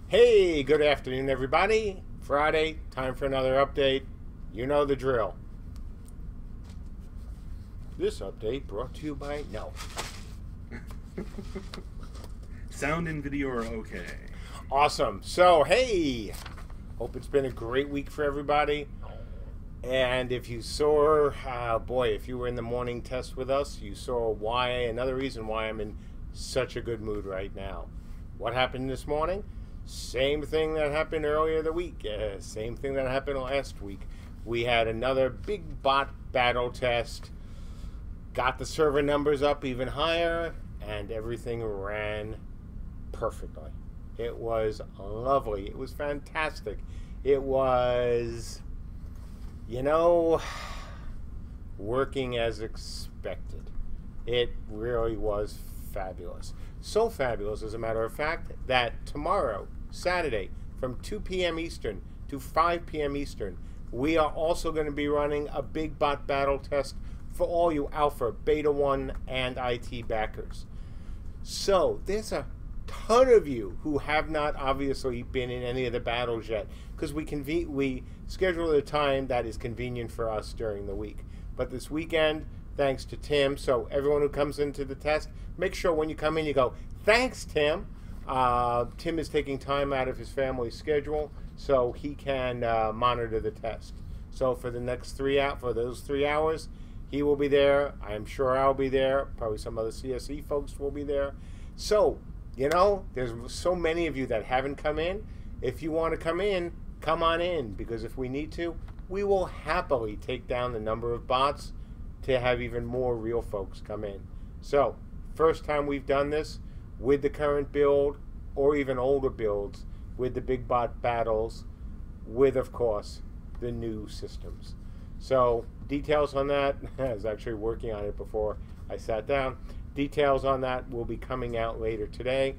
Hey, good afternoon, everybody. Friday, time for another update. You know the drill. This update brought to you by No. Sound and video are okay. Awesome. So, hey, hope it's been a great week for everybody. And if you saw, if you were in the morning test with us, you saw another reason why I'm in such a good mood right now. What happened this morning? Same thing that happened earlier the week. Same thing that happened last week. We had another big bot battle test. Got the server numbers up even higher, and everything ran perfectly. It was lovely. It was fantastic. It was, working as expected. It really was fabulous. So fabulous, as a matter of fact, that tomorrow, Saturday, from 2 p.m. Eastern to 5 p.m. Eastern, we are also going to be running a big bot battle test for all you Alpha, Beta 1, and IT backers. So, there's a ton of you who have not obviously been in any of the battles yet, because we schedule a time that is convenient for us during the week. But this weekend, thanks to Tim, so everyone who comes into the test, make sure when you come in you go, thanks, Tim. Tim is taking time out of his family's schedule so he can monitor the test. So for the next for those 3 hours, he will be there. I'm sure I'll be there. Probably some other CSE folks will be there. So, there's so many of you that haven't come in. If you want to come in, come on in, because if we need to, we will happily take down the number of bots to have even more real folks come in. So, first time we've done this with the current build, or even older builds, with the big bot battles, with, of course, the new systems. So, details on that, I was actually working on it before I sat down. Details on that will be coming out later today.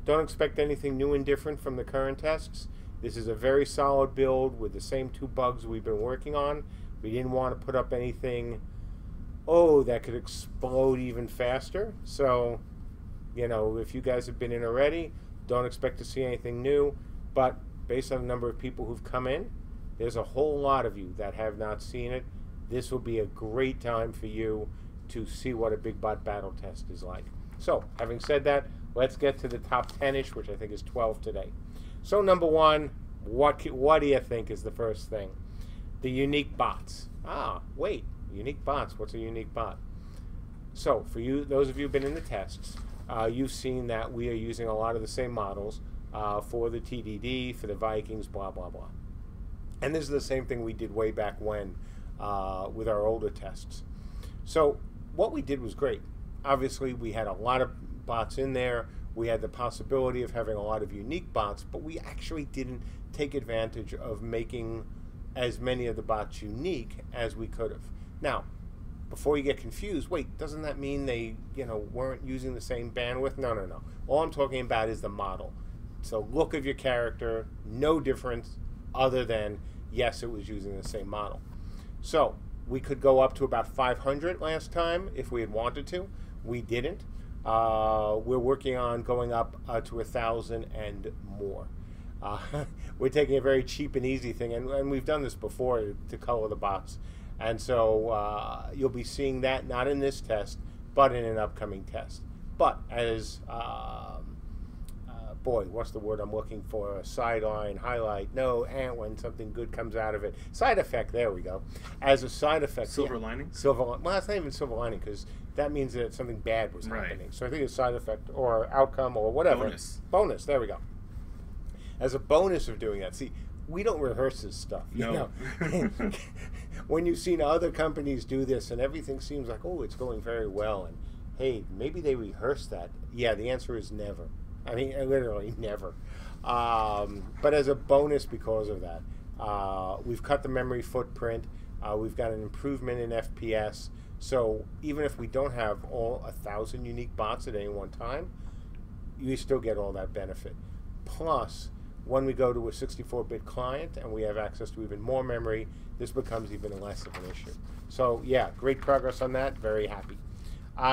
Don't expect anything new and different from the current tests. This is a very solid build with the same 2 bugs we've been working on. We didn't want to put up anything that could explode even faster. So, if you guys have been in already, don't expect to see anything new. But based on the number of people who've come in, there's a whole lot of you that have not seen it. This will be a great time for you to see what a big bot battle test is like. So, having said that, let's get to the top 10-ish, which I think is 12 today. So, number 1, what do you think is the first thing? The unique bots. Wait. Unique bots. What's a unique bot? So, for you, those of you who've been in the tests, you've seen that we are using a lot of the same models for the TDD, for the Vikings, blah, blah, blah. And this is the same thing we did way back when with our older tests. So, what we did was great. Obviously, we had a lot of bots in there. We had the possibility of having a lot of unique bots, but we actually didn't take advantage of making as many of the bots unique as we could have. Now, before you get confused, wait, doesn't that mean they, weren't using the same bandwidth? No, no, no. All I'm talking about is the model. So look of your character, no difference other than, yes, it was using the same model. So we could go up to about 500 last time if we had wanted to. We didn't. We're working on going up to 1,000 and more. We're taking a very cheap and easy thing, and we've done this before to color the bots. And so you'll be seeing that not in this test, but in an upcoming test. But as, what's the word I'm looking for? A sideline, highlight, when something good comes out of it. Side effect, there we go. As a side effect. Silver lining? Well, it's not even silver lining, because that means that something bad was happening. So I think it's side effect or outcome or whatever. Bonus, there we go. As a bonus of doing that. See, we don't rehearse this stuff. No. When you've seen other companies do this and everything seems like, it's going very well, and hey, maybe they rehearsed that. Yeah, the answer is never. I mean, literally never. But as a bonus because of that, we've cut the memory footprint. We've got an improvement in FPS. So even if we don't have all 1,000 unique bots at any one time, you still get all that benefit. Plus, when we go to a 64-bit client and we have access to even more memory, this becomes even less of an issue. So yeah, great progress on that. Very happy.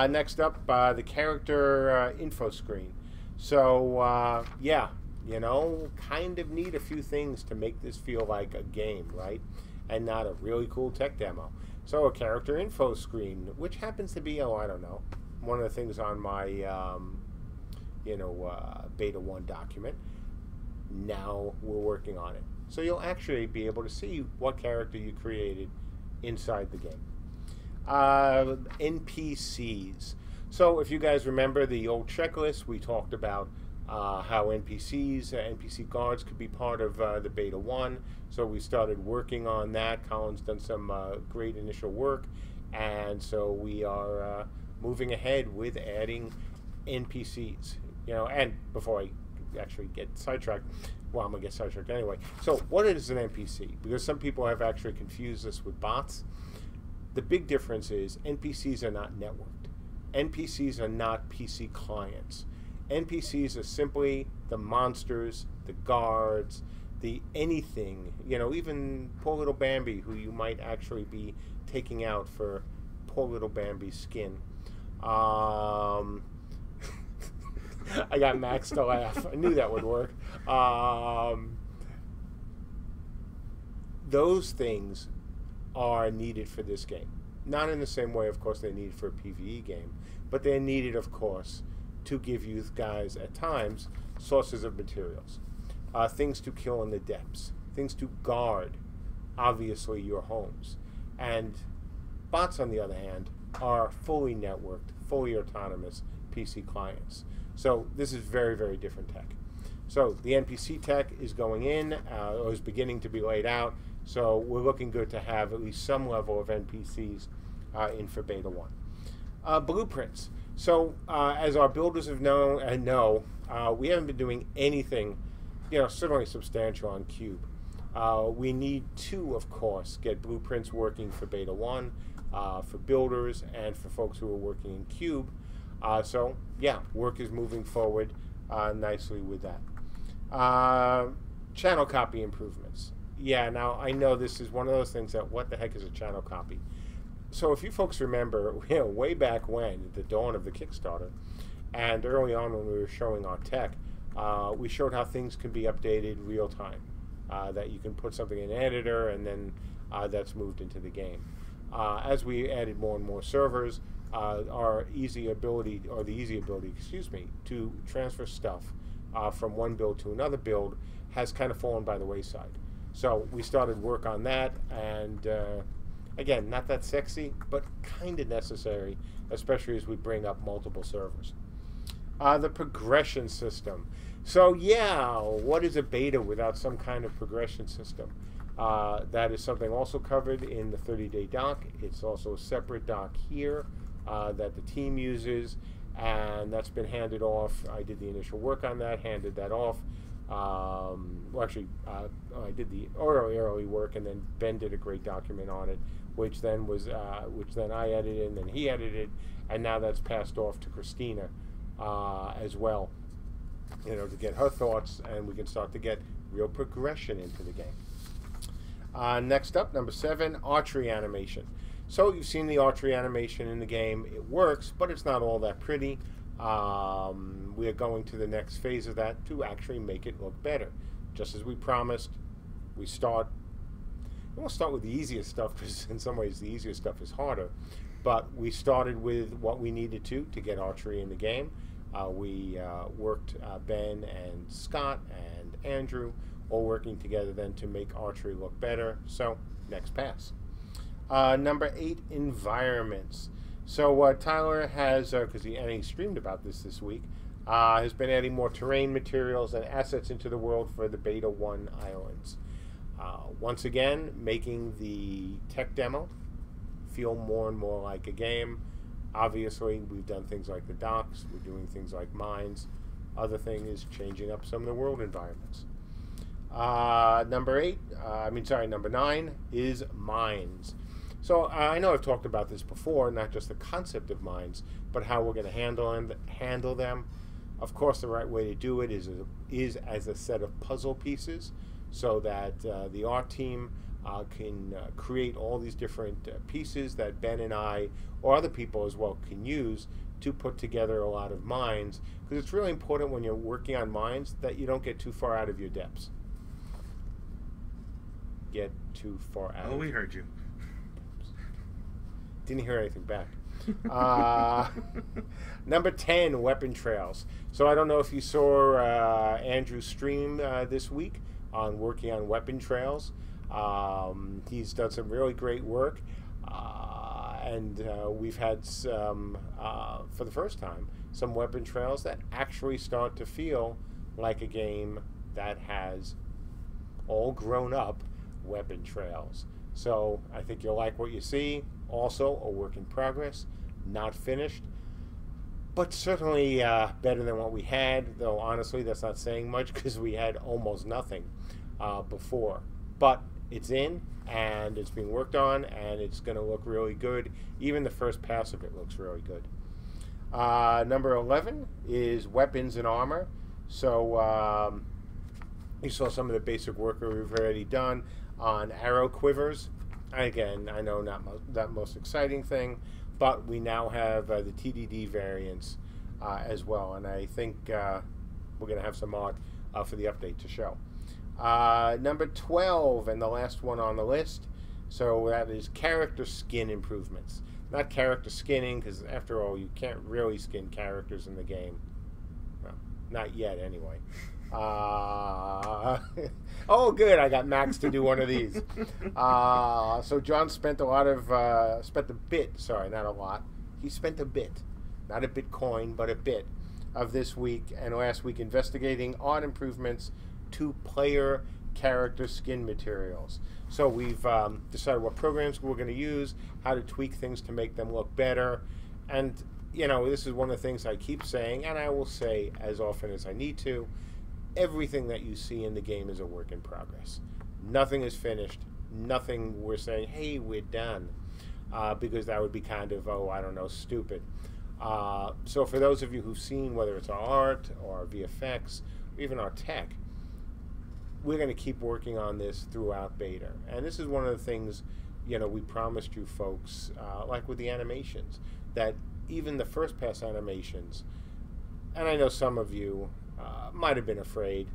Next up, the character info screen. So yeah, you know, kind of need a few things to make this feel like a game, right? And not a really cool tech demo. So a character info screen, which happens to be, oh, I don't know, one of the things on my, beta 1 document. Now we're working on it. So you'll actually be able to see what character you created inside the game. NPCs. So if you guys remember the old checklist, we talked about how NPC guards could be part of the beta 1. So we started working on that. Colin's done some great initial work, and so we are moving ahead with adding NPCs. You know, and before I actually get sidetracked, well, I'm gonna get sidetracked anyway. So what is an NPC? Because some people have actually confused this with bots. The big difference is NPCs are not networked. NPCs are not PC clients. NPCs are simply the monsters, the guards, the anything, you know, even poor little Bambi, who you might actually be taking out for poor little Bambi's skin. I got Max to laugh. I knew that would work. Those things are needed for this game. Not in the same way, of course, they're needed for a PvE game, but they're needed, of course, to give you guys, at times, sources of materials. Things to kill in the depths. Things to guard, obviously, your homes. And bots, on the other hand, are fully networked, fully autonomous PC clients. So this is very, very different tech. So the NPC tech is going in, or is beginning to be laid out. So we're looking good to have at least some level of NPCs in for beta 1. Blueprints. So as our builders have known and know, we haven't been doing anything, you know, certainly substantial on Cube. We need to, of course, get blueprints working for beta 1, for builders, and for folks who are working in Cube. So yeah, work is moving forward nicely with that. Channel copy improvements. Yeah, now I know this is one of those things that, what the heck is a channel copy? So if you folks remember, you know, way back when, at the dawn of the Kickstarter, and early on when we were showing our tech, we showed how things can be updated real time. That you can put something in an editor, and then that's moved into the game. As we added more and more servers, the easy ability, to transfer stuff from one build to another build has kind of fallen by the wayside. So we started work on that, and again, not that sexy, but kind of necessary, especially as we bring up multiple servers. The progression system. So yeah, what is a beta without some kind of progression system? That is something also covered in the 30-day doc. It's also a separate doc here that the team uses, and that's been handed off. I did the initial work on that, handed that off. I did the early work, and then Ben did a great document on it, which then I edited, and then he edited, and now that's passed off to Christina as well, you know, to get her thoughts, and we can start to get real progression into the game. Next up, number 7, archery animation. So you've seen the archery animation in the game. It works, but it's not all that pretty. We are going to the next phase of that to actually make it look better. Just as we promised, we won't start with the easiest stuff, because in some ways the easiest stuff is harder. But we started with what we needed to get archery in the game. We worked, Ben and Scott and Andrew, all working together then to make archery look better. So, next pass. Number 8, environments. So Tyler has, because he streamed about this week, has been adding more terrain materials and assets into the world for the Beta 1 islands. Once again, making the tech demo feel more and more like a game. Obviously, we've done things like the docks, we're doing things like mines. Other thing is changing up some of the world environments. Number 9 is mines. So I know I've talked about this before, not just the concept of mines, but how we're going to handle them. Of course, the right way to do it is as a set of puzzle pieces, so that the art team can create all these different pieces that Ben and I, or other people as well, can use to put together a lot of mines, because it's really important when you're working on mines that you don't get too far out of your depths. Get too far out. Oh, we heard you. Didn't hear anything back. Number 10, weapon trails. So I don't know if you saw Andrew's stream this week on working on weapon trails. He's done some really great work. And we've had some, for the first time, some weapon trails that actually start to feel like a game that has all grown up weapon trails. So I think you'll like what you see. Also, a work in progress, not finished, but certainly better than what we had, though honestly that's not saying much because we had almost nothing before. But it's in, and it's being worked on, and it's going to look really good. Even the first pass of it looks really good. Number 11 is weapons and armor. So you saw some of the basic work we've already done on arrow quivers. Again, I know not that most exciting thing, but we now have the TDD variants as well, and I think we're going to have some art for the update to show. Number 12, and the last one on the list, so that is character skin improvements. Not character skinning, because after all, you can't really skin characters in the game. Well, not yet, anyway. Oh, good, I got Max to do one of these. So John spent spent a bit, sorry, not a lot. He spent a bit, not a Bitcoin, but a bit of this week and last week investigating art improvements to player character skin materials. So we've decided what programs we're going to use, how to tweak things to make them look better. And, you know, this is one of the things I keep saying, and I will say as often as I need to, everything that you see in the game is a work in progress. Nothing is finished. Nothing we're saying, hey, we're done. Because that would be kind of, oh, I don't know, stupid. So for those of you who've seen, whether it's our art or our VFX, or even our tech, we're going to keep working on this throughout beta. And this is one of the things, you know, we promised you folks, like with the animations, that even the first pass animations, and I know some of you might have been afraid,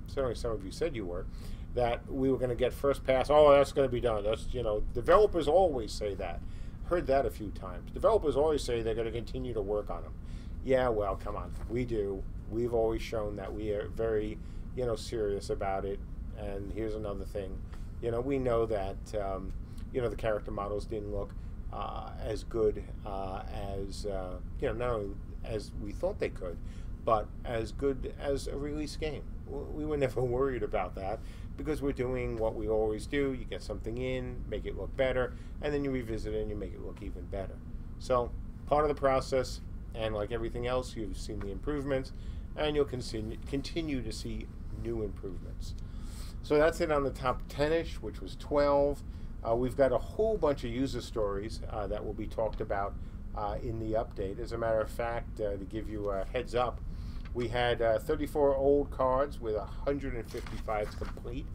certainly some of you said you were, that we were going to get first pass, oh, that's going to be done. That's, you know, developers always say that. Heard that a few times. Developers always say they're going to continue to work on them. Yeah, well, come on. We do. We've always shown that we are very, you know, serious about it. And here's another thing. You know, we know that, you know, the character models didn't look as good as, you know, not only as we thought they could, but as good as a release game. We were never worried about that because we're doing what we always do. You get something in, make it look better, and then you revisit it and you make it look even better. So part of the process, and like everything else, you've seen the improvements, and you'll continue to see new improvements. So that's it on the top 10-ish, which was 12. We've got a whole bunch of user stories that will be talked about in the update. As a matter of fact, to give you a heads up, we had 34 old cards with 155 complete.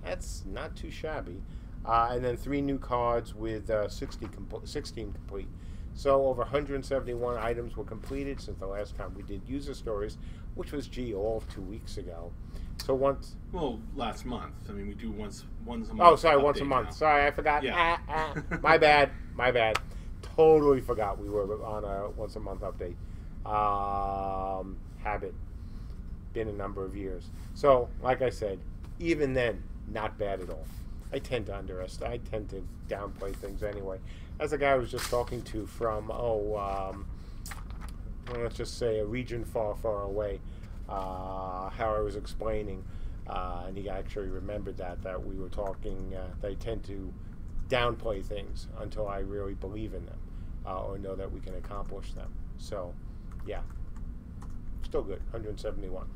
That's not too shabby. And then 3 new cards with 16 complete. So over 171 items were completed since the last time we did user stories, which was, all of 2 weeks ago. So once... Well, last month. I mean, we do once a month. Oh, sorry, once a month. Now. Sorry, I forgot. Yeah. My bad. My bad. Totally forgot we were on a once a month update. Habit. Been a number of years. So, like I said, even then, not bad at all. I tend to downplay things anyway. As a guy I was just talking to from, let's just say a region far, far away, how I was explaining, and he actually remembered that we were talking, they tend to downplay things until I really believe in them, or know that we can accomplish them. So, yeah, still good, 171.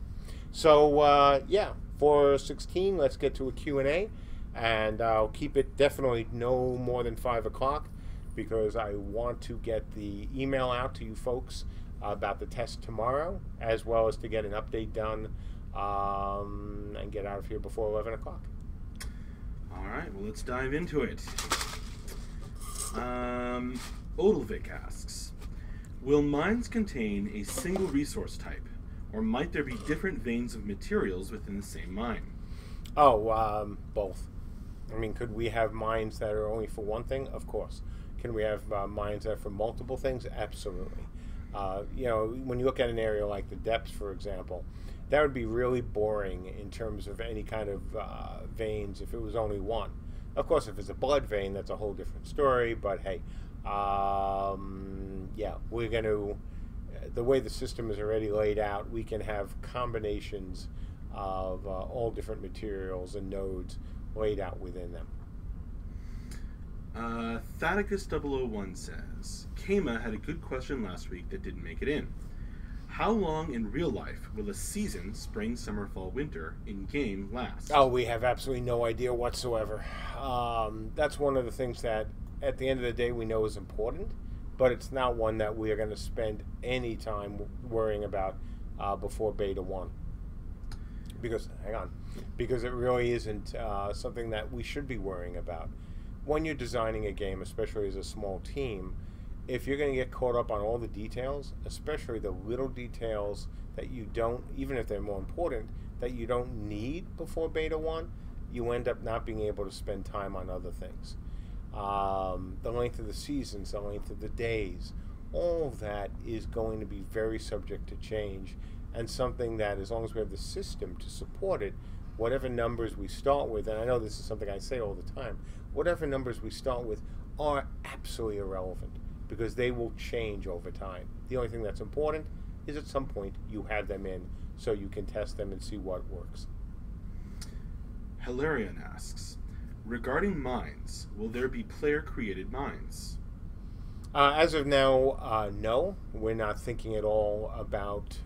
So, yeah, for 16, let's get to a Q&A, and I'll keep it definitely no more than 5 o'clock because I want to get the email out to you folks about the test tomorrow, as well as to get an update done and get out of here before 11 o'clock. All right, well, let's dive into it. Odilvik asks, Will mines contain a single resource type, or might there be different veins of materials within the same mine? Oh, both. I mean, could we have mines that are only for one thing? Of course. Can we have mines that are for multiple things? Absolutely. When you look at an area like the depths, for example, that would be really boring in terms of any kind of veins if it was only one. Of course, if it's a blood vein, that's a whole different story. But hey, we're going to, the way the system is already laid out, we can have combinations of all different materials and nodes laid out within them. Thaddeus001 says, Kama had a good question last week that didn't make it in. How long in real life will a season, spring, summer, fall, winter, in game last? Oh, we have absolutely no idea whatsoever. That's one of the things that, at the end of the day, we know is important, but it's not one that we are going to spend any time worrying about before Beta 1. Because it really isn't something that we should be worrying about. When you're designing a game, especially as a small team, if you're going to get caught up on all the details, especially the little details that you don't, even if they're more important, that you don't need before Beta 1, you end up not being able to spend time on other things. The length of the seasons, the length of the days, all of that is going to be very subject to change, and something that, as long as we have the system to support it, whatever numbers we start with, and I know this is something I say all the time, whatever numbers we start with are absolutely irrelevant because they will change over time. The only thing that's important is at some point you have them in so you can test them and see what works. Hilarion asks, regarding mines, will there be player-created mines? As of now, no. We're not thinking at all about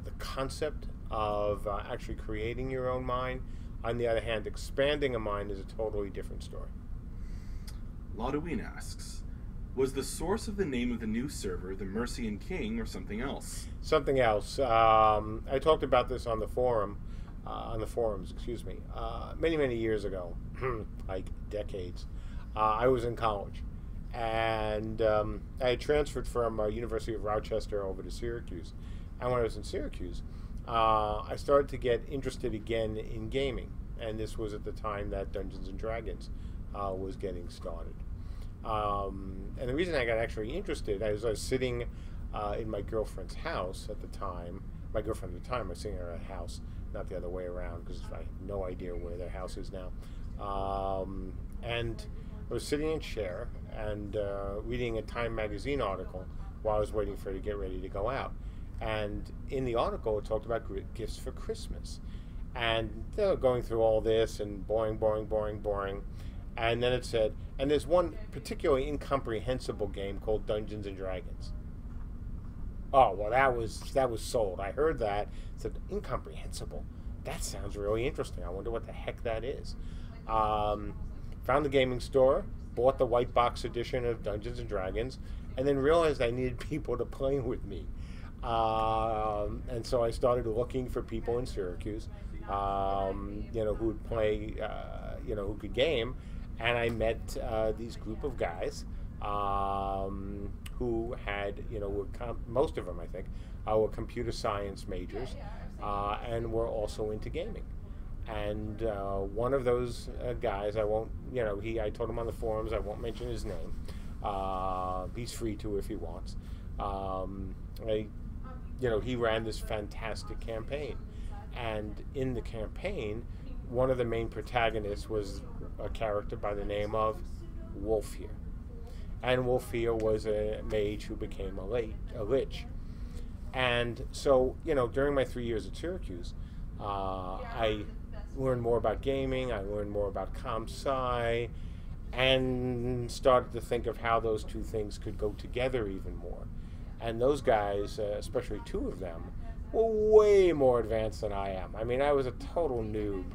the concept of actually creating your own mine. On the other hand, expanding a mine is a totally different story. Laudoween asks, was the source of the name of the new server the Mercian King or something else? Something else. I talked about this on the forums, many, many years ago, like decades. I was in college, and I had transferred from University of Rochester over to Syracuse. And when I was in Syracuse, I started to get interested again in gaming, and this was at the time that Dungeons and Dragons was getting started. And the reason I got actually interested, I was sitting in my girlfriend's house at the time. My girlfriend at the time, I was sitting in her house, not the other way around, because I have no idea where their house is now. And I was sitting in a chair and reading a Time magazine article while I was waiting for her to get ready to go out. And in the article, it talked about gifts for Christmas. And they were going through all this and boring. And then it said, and there's one particularly incomprehensible game called Dungeons and Dragons. Oh, well, that was sold. I heard that. It said, incomprehensible. That sounds really interesting. I wonder what the heck that is. Found the gaming store, bought the white box edition of Dungeons and Dragons, and then realized I needed people to play with me. And so I started looking for people in Syracuse, who would play, who could game. And I met these group of guys who had, most of them, I think, were computer science majors and were also into gaming. And one of those guys, I won't, I told him on the forums, I won't mention his name. He's free to if he wants. He ran this fantastic campaign. And in the campaign, one of the main protagonists was a character by the name of Wolfir. And Wolfir was a mage who became a lich. And so, during my 3 years at Syracuse, I learned more about gaming, I learned more about ComSci, and started to think of how those two things could go together even more. And those guys, especially two of them, were way more advanced than I am. I mean, I was a total noob,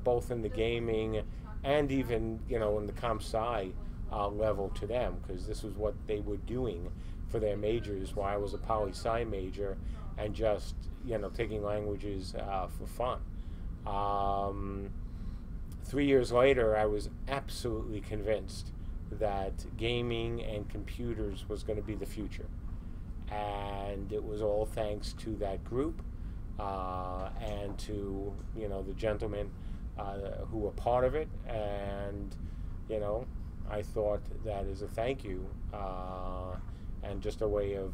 both in the gaming and even, in the ComSci level to them, because this was what they were doing for their majors while I was a poli-sci major and just, taking languages for fun. 3 years later, I was absolutely convinced that gaming and computers was going to be the future. and it was all thanks to that group and to the gentlemen who were part of it. And I thought that as a thank you and just a way of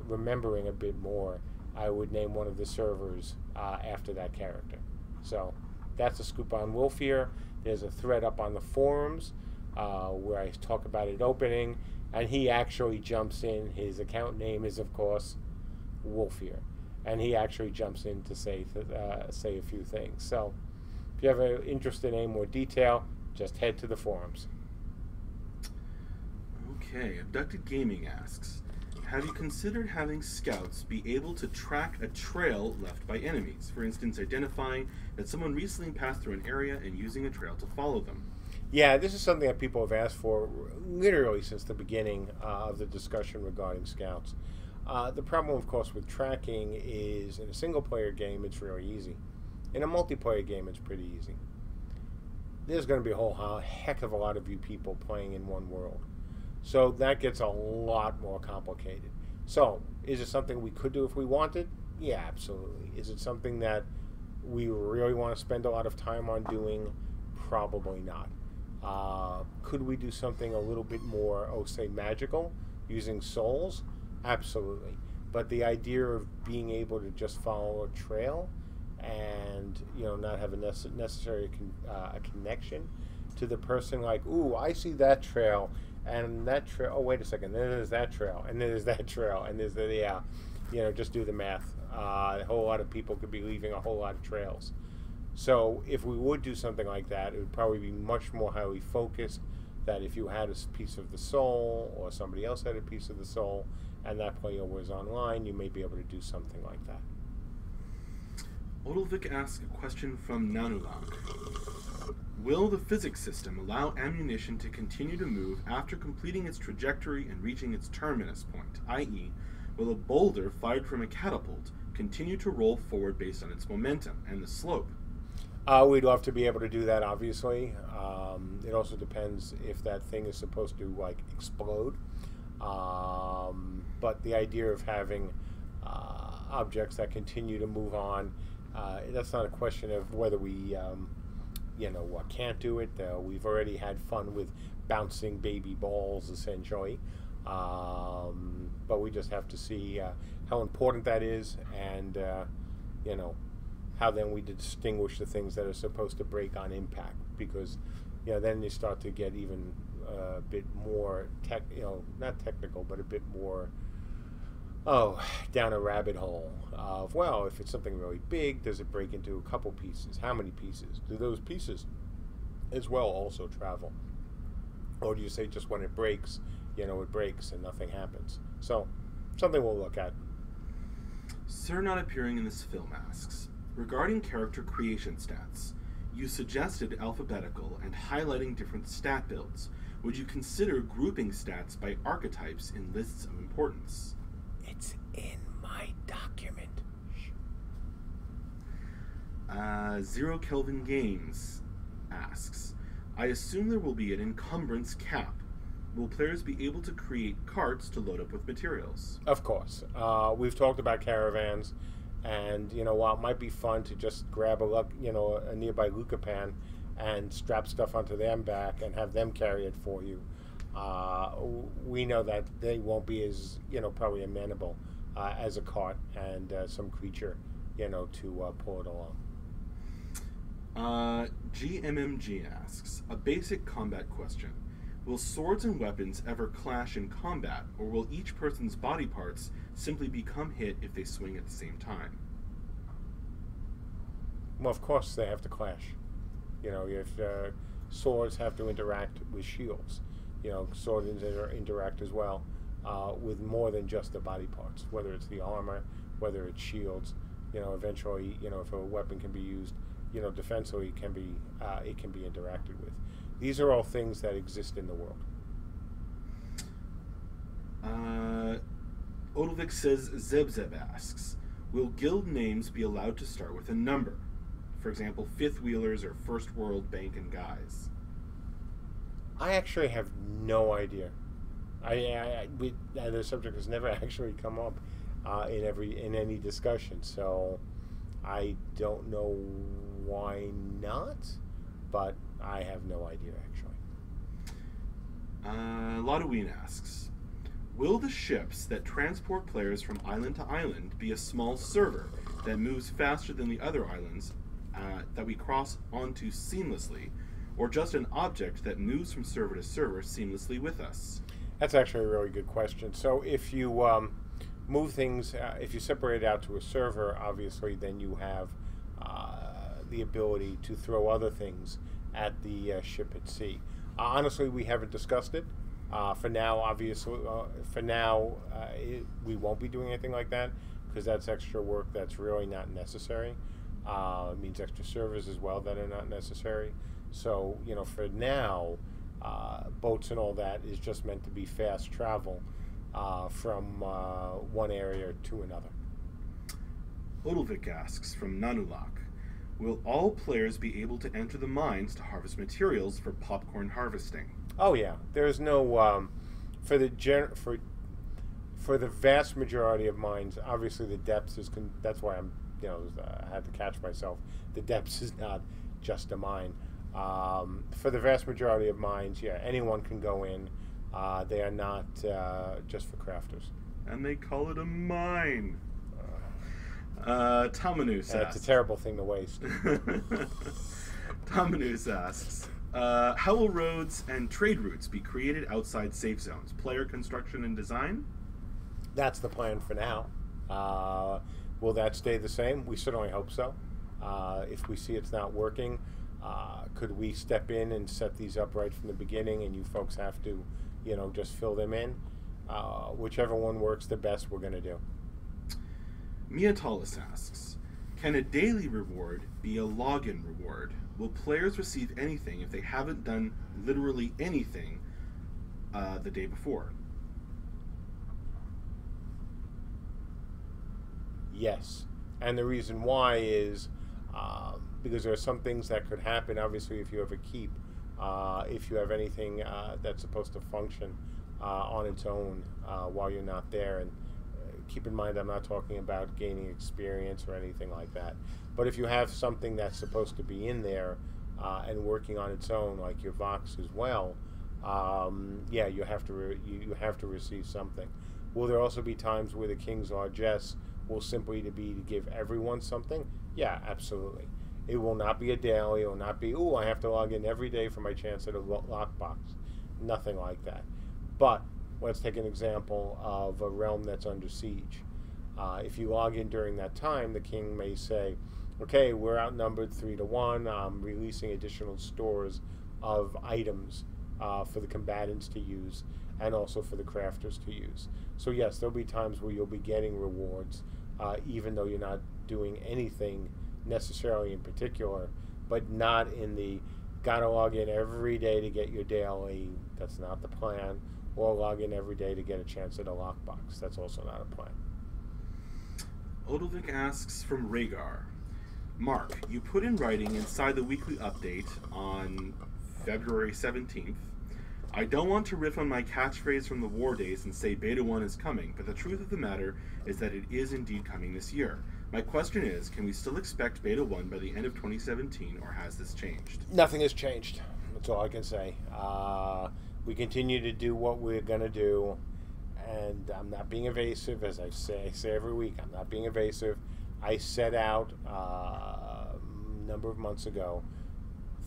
remembering a bit more, I would name one of the servers after that character. So that's a scoop on Wolfear. There's a thread up on the forums where I talk about it opening, and he actually jumps in. His account name is, of course, Wolfear, and he actually jumps in to say a few things. So if you have an interest in any more detail, just head to the forums. Okay, Abducted Gaming asks, have you considered having scouts be able to track a trail left by enemies? For instance, identifying that someone recently passed through an area and using a trail to follow them. Yeah, this is something that people have asked for literally since the beginning of the discussion regarding scouts. The problem, of course, with tracking is in a single-player game, it's really easy. In a multiplayer game, it's pretty easy. There's going to be a whole heck of a lot of you people playing in one world. So that gets a lot more complicated. So, is it something we could do if we wanted? Yeah, absolutely. Is it something that we really want to spend a lot of time on doing? Probably not. Could we do something a little bit more, say, magical, using souls? Absolutely. But the idea of being able to just follow a trail and not have a necessary a connection to the person, like, ooh, I see that trail, and that trail, oh, wait a second, then there's that trail, and then there's that trail, and there's the, just do the math. A whole lot of people could be leaving a whole lot of trails. So if we would do something like that, it would probably be much more highly focused, that if you had a piece of the soul, or somebody else had a piece of the soul, and that player was online, you may be able to do something like that. Odilvik asks a question from Nanulang. Will the physics system allow ammunition to continue to move after completing its trajectory and reaching its terminus point, i.e., will a boulder fired from a catapult continue to roll forward based on its momentum and the slope? We'd love to be able to do that, obviously. It also depends if that thing is supposed to, explode. But the idea of having objects that continue to move on, that's not a question of whether we, can't do it. We've already had fun with bouncing baby balls, essentially. But we just have to see how important that is, and, how then we distinguish the things that are supposed to break on impact. Because, then you start to get even a bit more, not technical, but a bit more, down a rabbit hole of, well, if it's something really big, does it break into a couple pieces? How many pieces? Do those pieces as well also travel? Or do you say just when it breaks, it breaks and nothing happens? So, something we'll look at. Sir Not Appearing in This Film asks, regarding character creation stats, you suggested alphabetical and highlighting different stat builds. Would you consider grouping stats by archetypes in lists of importance? It's in my document. Zero Kelvin Games asks, I assume there will be an encumbrance cap. Will players be able to create carts to load up with materials? Of course. We've talked about caravans, and while it might be fun to just grab a nearby Lucapan and strap stuff onto them back and have them carry it for you, we know that they won't be as probably amenable as a cart and some creature to pull it along. GMMG asks, a basic combat question. Will swords and weapons ever clash in combat, or will each person's body parts simply become hit if they swing at the same time? Well, of course they have to clash. If swords have to interact with shields, swords interact as well with more than just the body parts, whether it's the armor, whether it's shields. Eventually, if a weapon can be used, defensively, it can be interacted with. These are all things that exist in the world. Odilvik says, Zebzeb asks, will guild names be allowed to start with a number? For example, Fifth Wheelers or First World Bank and Guys. I actually have no idea. The subject has never actually come up in any discussion, so I don't know why not, but I have no idea actually. Lodoween asks, will the ships that transport players from island to island be a small server that moves faster than the other islands that we cross onto seamlessly, or just an object that moves from server to server seamlessly with us? That's actually a really good question. So if you move things, if you separate it out to a server, obviously then you have the ability to throw other things at the ship at sea. Honestly, we haven't discussed it. For now, obviously, we won't be doing anything like that because that's extra work that's really not necessary. It means extra servers as well that are not necessary. So, for now, boats and all that is just meant to be fast travel from one area to another. Odilvik asks from Nanulak, will all players be able to enter the mines to harvest materials for popcorn harvesting? Oh yeah, there's no for the vast majority of mines. Obviously, the depths is that's why I'm I had to catch myself. The depths is not just a mine. For the vast majority of mines, yeah, anyone can go in. They are not just for crafters. And they call it a mine. Tamanus asks. It's a terrible thing to waste. Tamanus asks, how will roads and trade routes be created outside safe zones? Player construction and design? That's the plan for now. Will that stay the same? We certainly hope so. If we see it's not working, could we step in and set these up right from the beginning and you folks have to, just fill them in? Whichever one works the best, we're going to do. Miatalis asks, can a daily reward be a login reward? Will players receive anything if they haven't done literally anything the day before? Yes. And the reason why is because there are some things that could happen. Obviously, if you have a keep, if you have anything that's supposed to function on its own while you're not there, and keep in mind I'm not talking about gaining experience or anything like that, but if you have something that's supposed to be in there and working on its own, like your Vox as well, yeah, you have to receive something. Will there also be times where the King's Largesse will simply to give everyone something? Yeah, absolutely. It will not be a daily. It will not be, I have to log in every day for my chance at a lockbox. Nothing like that. But let's take an example of a realm that's under siege. If you log in during that time, the king may say, okay, we're outnumbered 3-1. I'm releasing additional stores of items for the combatants to use and also for the crafters to use. So yes, there'll be times where you'll be getting rewards, even though you're not doing anything necessarily in particular, but not in the gotta log in every day to get your daily. That's not the plan. Or log in every day to get a chance at a lockbox. That's also not a plan. Odilvik asks from Rhaegar, Mark, you put in writing inside the weekly update on February 17th, I don't want to riff on my catchphrase from the war days and say Beta 1 is coming, but the truth of the matter is that it is indeed coming this year. My question is, can we still expect Beta 1 by the end of 2017, or has this changed? Nothing has changed. That's all I can say. We continue to do what we're going to do, and I'm not being evasive, as I say every week. I'm not being evasive. I set out a number of months ago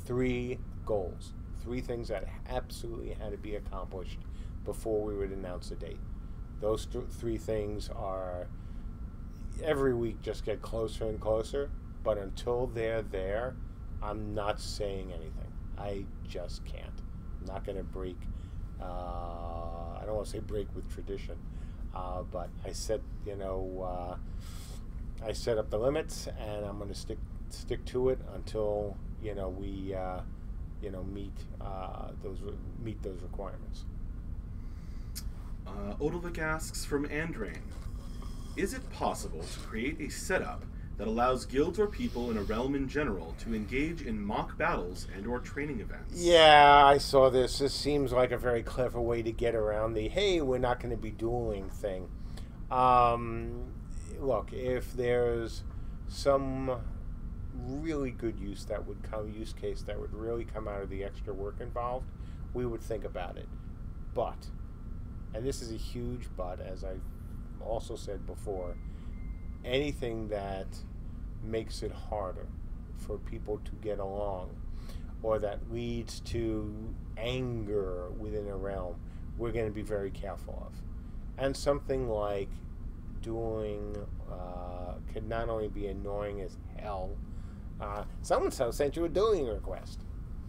3 goals, 3 things that absolutely had to be accomplished before we would announce a date. Those 3 things are every week just get closer and closer, but until they're there, I'm not saying anything. I just can't. I'm not going to break, I don't want to say break with tradition, but I set, I set up the limits, and I'm going to stick to it until, we, meet those requirements. Odilvik asks from Andrain, is it possible to create a setup that allows guilds or people in a realm in general to engage in mock battles and or training events. Yeah, I saw this. This seems like a very clever way to get around the "hey, we're not going to be dueling" thing. Look, if there's some really good use case that would really come out of the extra work involved, we would think about it. But, and this is a huge but, as I've also said before, anything that makes it harder for people to get along or that leads to anger within a realm, we're going to be very careful of. And something like dueling could not only be annoying as hell. So-and-so sent you a dueling request.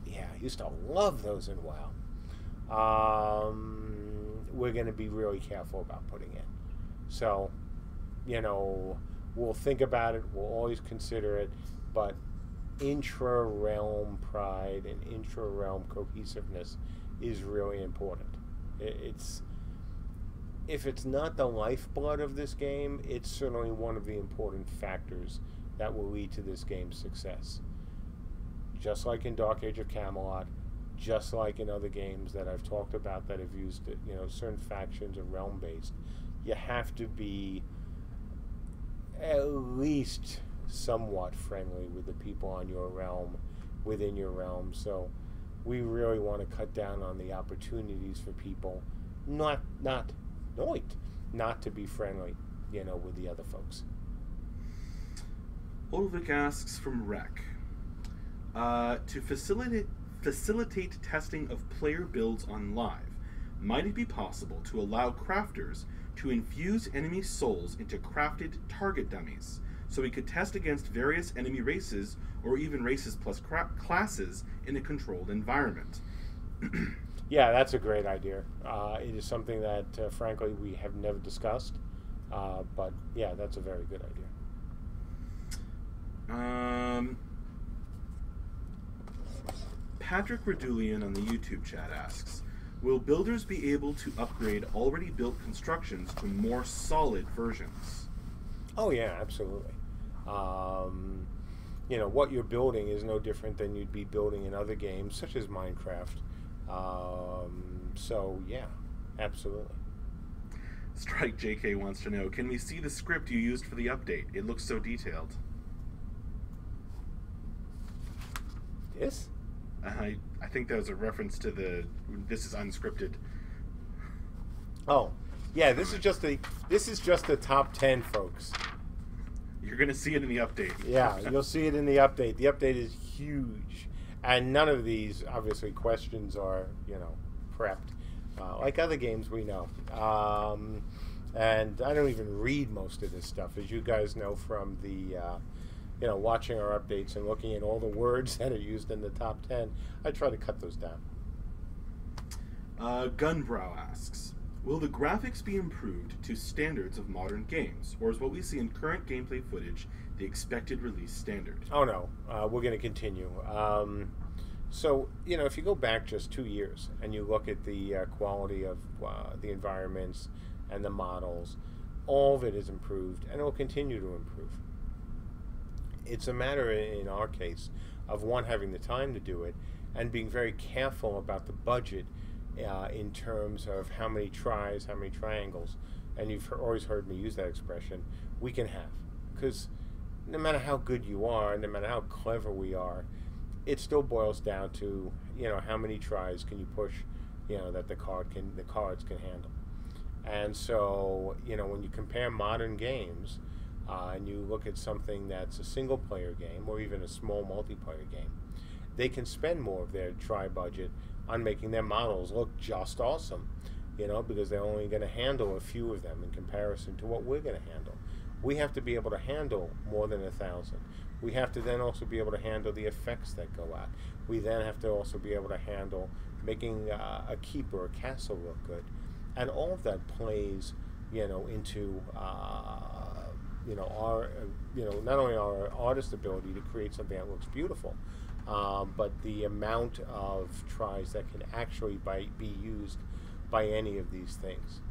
Yeah, I used to love those in WoW. We're going to be really careful about putting in. So, we'll think about it. We'll always consider it. But intra-realm pride and intra-realm cohesiveness is really important. If it's not the lifeblood of this game, it's certainly one of the important factors that will lead to this game's success. Just like in Dark Age of Camelot, just like in other games that I've talked about that have used it, certain factions are realm-based, you have to be at least somewhat friendly with the people on your realm, within your realm. So we really want to cut down on the opportunities for people not to be friendly, with the other folks. Ulvik asks from Rec, to facilitate testing of player builds on live, might it be possible to allow crafters to infuse enemy souls into crafted target dummies, so we could test against various enemy races or even races plus classes in a controlled environment? Yeah, that's a great idea. It is something that, frankly, we have never discussed. But, yeah, that's a very good idea. Patrick Radulian on the YouTube chat asks, will builders be able to upgrade already built constructions to more solid versions? Oh, yeah, absolutely. What you're building is no different than you'd be building in other games, such as Minecraft. So, yeah, absolutely. Strike JK wants to know, can we see the script you used for the update? It looks so detailed. This? I think that was a reference to this is unscripted. Oh, yeah, this is just the top 10, folks. You're going to see it in the update. Yeah, you'll see it in the update. The update is huge. And none of these, obviously, questions are, prepped. Like other games we know. And I don't even read most of this stuff, as you guys know from the, watching our updates and looking at all the words that are used in the top 10. I try to cut those down. Gunbrow asks, will the graphics be improved to standards of modern games, or is what we see in current gameplay footage the expected release standard? Oh, no. We're going to continue. So, if you go back just 2 years and you look at the quality of the environments and the models, all of it is improved and it will continue to improve. It's a matter, in our case, of one, having the time to do it and being very careful about the budget in terms of how many tries, how many triangles, and you've always heard me use that expression, we can have. Because no matter how good you are, no matter how clever we are, it still boils down to, how many tries can you push, that the cards can handle. And so, when you compare modern games and you look at something that's a single-player game or even a small multiplayer game, they can spend more of their try budget on making their models look just awesome, because they're only going to handle a few of them in comparison to what we're going to handle. We have to be able to handle more than 1,000. We have to then also be able to handle the effects that go out. We then have to also be able to handle making a keep or a castle look good. And all of that plays, into, our, not only our artist ability to create something that looks beautiful, but the amount of tries that can actually be used by any of these things.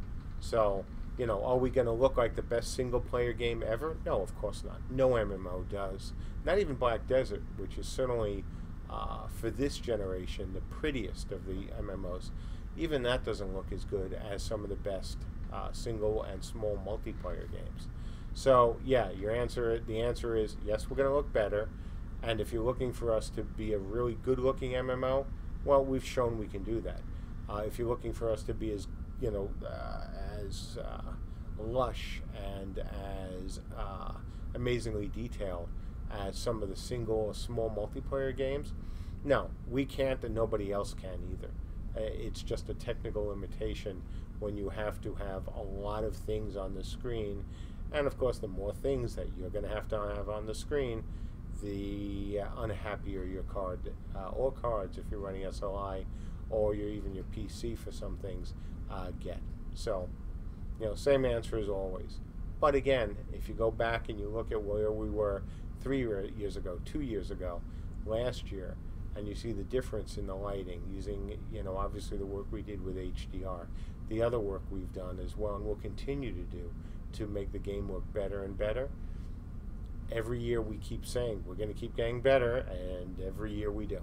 So, Are we going to look like the best single-player game ever? No, of course not. No MMO does. Not even Black Desert, which is certainly, for this generation, the prettiest of the MMOs. Even that doesn't look as good as some of the best single and small multiplayer games. So, yeah, the answer is yes, we're going to look better. And if you're looking for us to be a really good-looking MMO, well, we've shown we can do that. If you're looking for us to be as as lush and as amazingly detailed as some of the single or small multiplayer games, no, we can't, and nobody else can either. It's just a technical limitation when you have to have a lot of things on the screen, and of course, the more things that you're going to have on the screen, the unhappier your card or cards, if you're running SLI, or even your PC for some things, get. So, same answer as always. But again, if you go back and you look at where we were 3 years ago, 2 years ago, last year, and you see the difference in the lighting using, obviously the work we did with HDR, the other work we've done as well, and will continue to do to make the game look better and better. Every year we keep saying we're going to keep getting better, and every year we do.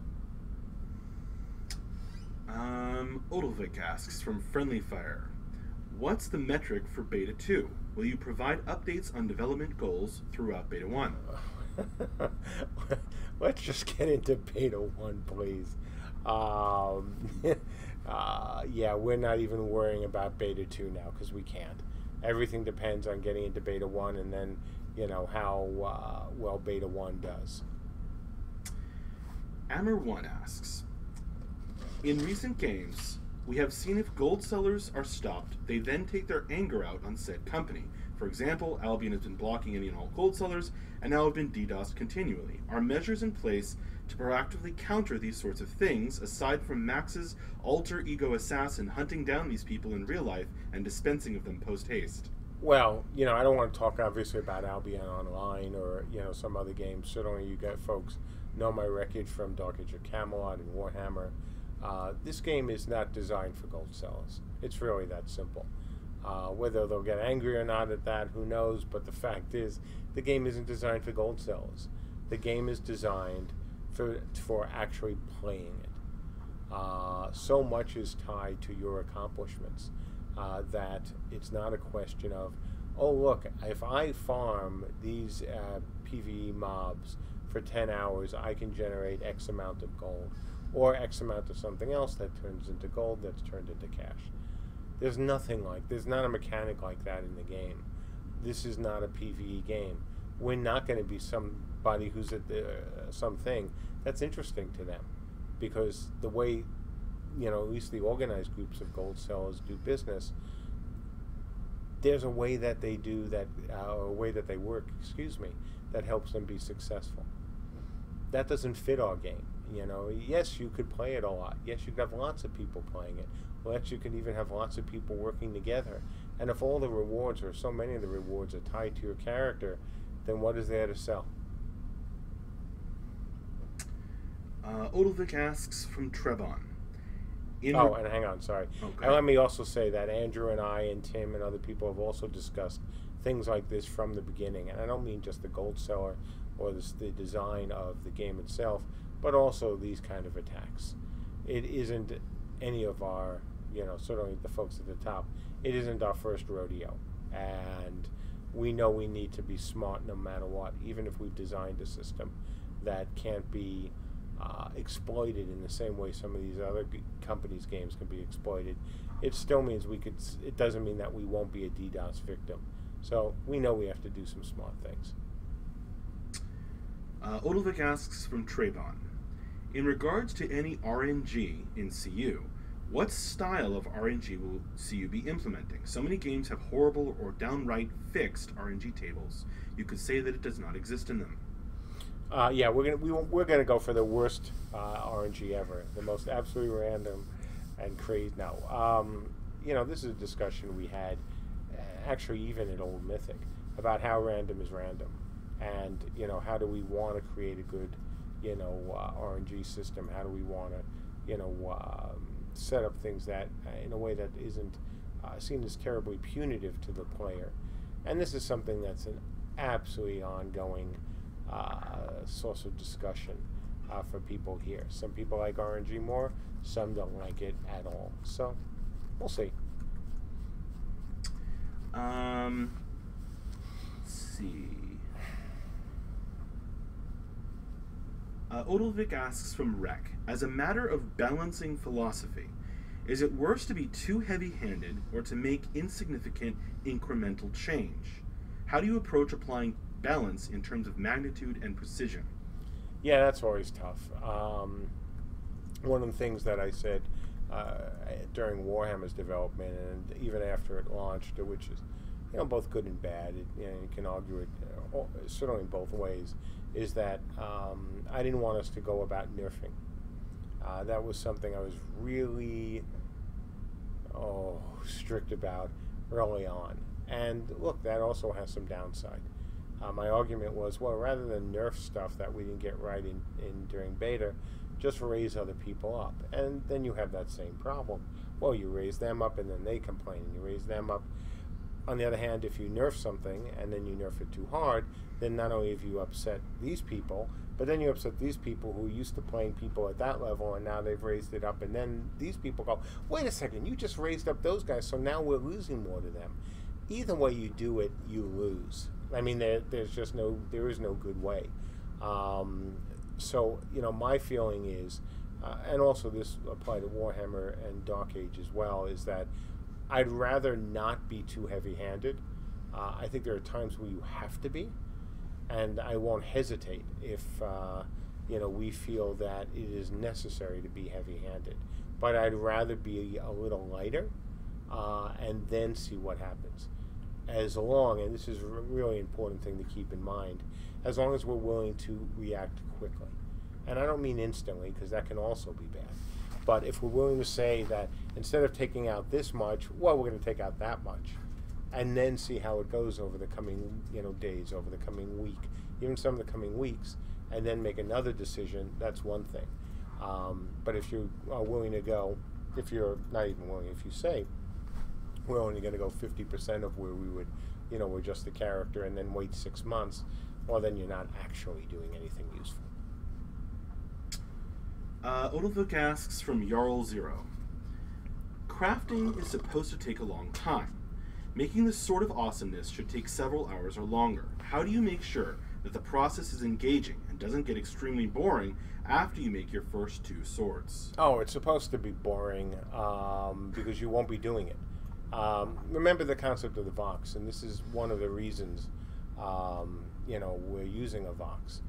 Odilvik asks from Friendly Fire, what's the metric for Beta 2? Will you provide updates on development goals throughout Beta 1? Let's just get into Beta 1, please. Yeah, we're not even worrying about Beta 2 now because we can't. Everything depends on getting into Beta 1 and then, how well Beta 1 does. Ammer1 asks, in recent games, we have seen if gold sellers are stopped, they then take their anger out on said company. For example, Albion has been blocking any and all gold sellers, and now have been DDoSed continually. Are measures in place to proactively counter these sorts of things, aside from Max's alter ego assassin hunting down these people in real life and dispensing of them post-haste? Well, I don't want to talk obviously about Albion Online or, some other games. Certainly you got folks know my record from Dark Age of Camelot and Warhammer. This game is not designed for gold sellers. It's really that simple. Whether they'll get angry or not at that, who knows? But the fact is, the game isn't designed for gold sellers. The game is designed for actually playing it. So much is tied to your accomplishments that it's not a question of, oh look, if I farm these PvE mobs for 10 hours, I can generate X amount of gold, or X amount of something else that turns into gold that's turned into cash. There's not a mechanic like that in the game. This is not a PvE game. We're not going to be somebody who's at something that's interesting to them, because the way, at least the organized groups of gold sellers do business, there's a way that they do that, a way that they work, that helps them be successful. That doesn't fit our game. Yes, you could play it a lot. Yes, you could have lots of people playing it. Yes, you can even have lots of people working together. And if all the rewards, or so many of the rewards, are tied to your character, then what is there to sell? Odilvik asks from Trevon. And hang on, sorry. Okay. And let me also say that Andrew and I and Tim and other people have also discussed things like this from the beginning. And I don't mean just the gold seller or the design of the game itself, but also these kind of attacks. It isn't any of our, certainly the folks at the top, it isn't our first rodeo. And we know we need to be smart no matter what, even if we've designed a system that can't be exploited in the same way some of these other companies' games can be exploited. It still means it doesn't mean that we won't be a DDoS victim. So we know we have to do some smart things. Odilvik asks from Trayvon, in regards to any RNG in CU, what style of RNG will CU be implementing? So many games have horrible or downright fixed RNG tables. You could say that it does not exist in them. Yeah, we're gonna go for the worst RNG ever, the most absolutely random and crazy. Now, this is a discussion we had, actually even at Old Mythic, about how random is random, and how do we want to create a good, RNG system? How do we want to, set up things that in a way that isn't seen as terribly punitive to the player. And this is something that's an absolutely ongoing source of discussion for people here. Some people like RNG more, some don't like it at all. So, we'll see. Let's see. Odilvik asks from Rec, as a matter of balancing philosophy, is it worse to be too heavy-handed or to make insignificant incremental change? How do you approach applying balance in terms of magnitude and precision? Yeah, that's always tough. One of the things that I said during Warhammer's development and even after it launched, which is both good and bad, you can argue it certainly in both ways, is that I didn't want us to go about nerfing. That was something I was really strict about early on. And look, that also has some downside. My argument was, well, rather than nerf stuff that we didn't get right in during beta, just raise other people up. And then you have that same problem. Well, you raise them up and then they complain, and you raise them up. On the other hand, if you nerf something and then you nerf it too hard, then not only have you upset these people, but then you upset these people who used to playing people at that level, and now they've raised it up, and then these people go, wait a second, you just raised up those guys, so now we're losing more to them. Either way you do it, you lose. I mean, there is no good way. So, my feeling is, and also this applied to Warhammer and Dark Age as well, is that I'd rather not be too heavy-handed. I think there are times where you have to be, and I won't hesitate if we feel that it is necessary to be heavy-handed. But I'd rather be a little lighter and then see what happens. As long, and this is a really important thing to keep in mind, as long as we're willing to react quickly. And I don't mean instantly, because that can also be bad. But if we're willing to say that instead of taking out this much, well, we're going to take out that much, and then see how it goes over the coming days, over the coming week, even some of the coming weeks, and then make another decision, that's one thing. But if you are willing to go, if you're not even willing, if you say, we're only going to go 50% of where we would, adjust the character and then wait 6 months, well, then you're not actually doing anything useful. Odilvik asks from Jarl Zero, crafting is supposed to take a long time. Making this sort of awesomeness should take several hours or longer. How do you make sure that the process is engaging and doesn't get extremely boring after you make your first 2 swords? Oh, it's supposed to be boring because you won't be doing it. Remember the concept of the Vox, and this is one of the reasons we're using a Vox.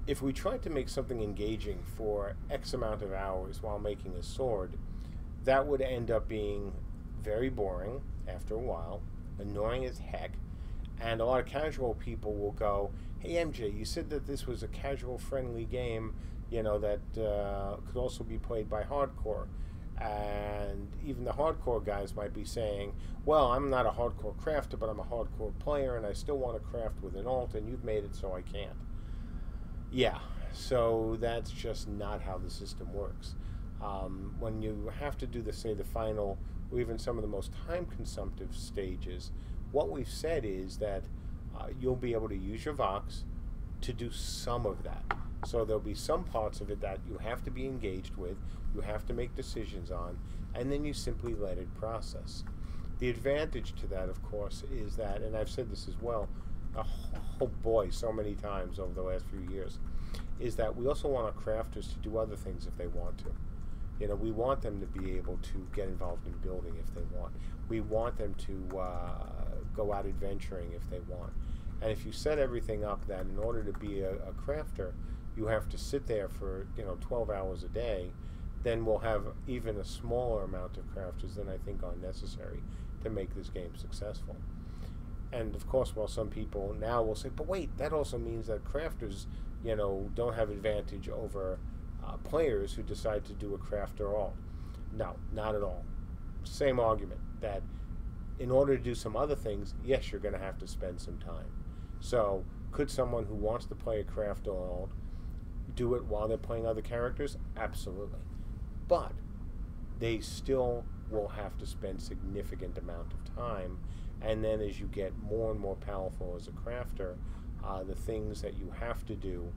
If we tried to make something engaging for X amount of hours while making a sword, that would end up being very boring after a while, annoying as heck, and a lot of casual people will go, hey MJ, you said that this was a casual friendly game, that could also be played by hardcore. And even the hardcore guys might be saying, well, I'm not a hardcore crafter, but I'm a hardcore player, and I still want to craft with an alt, and you've made it so I can't. Yeah, so that's just not how the system works. When you have to do the final, or even some of the most time-consumptive stages, what we've said is that you'll be able to use your Vox to do some of that. So there'll be some parts of it that you have to be engaged with, you have to make decisions on, and then you simply let it process. The advantage to that, of course, is that, and I've said this as well, oh boy, so many times over the last few years, is that we also want our crafters to do other things if they want to. We want them to be able to get involved in building if they want. We want them to go out adventuring if they want. And if you set everything up that in order to be a crafter, you have to sit there for 12 hours a day, then we'll have even a smaller amount of crafters than I think are necessary to make this game successful. And of course, while some people now will say, but wait, that also means that crafters, don't have advantage over players who decide to do a craft or alt. No, not at all. Same argument, that in order to do some other things, yes, you're going to have to spend some time. So could someone who wants to play a craft or alt do it while they're playing other characters? Absolutely. But they still will have to spend significant amount of time. And then as you get more and more powerful as a crafter, the things that you have to do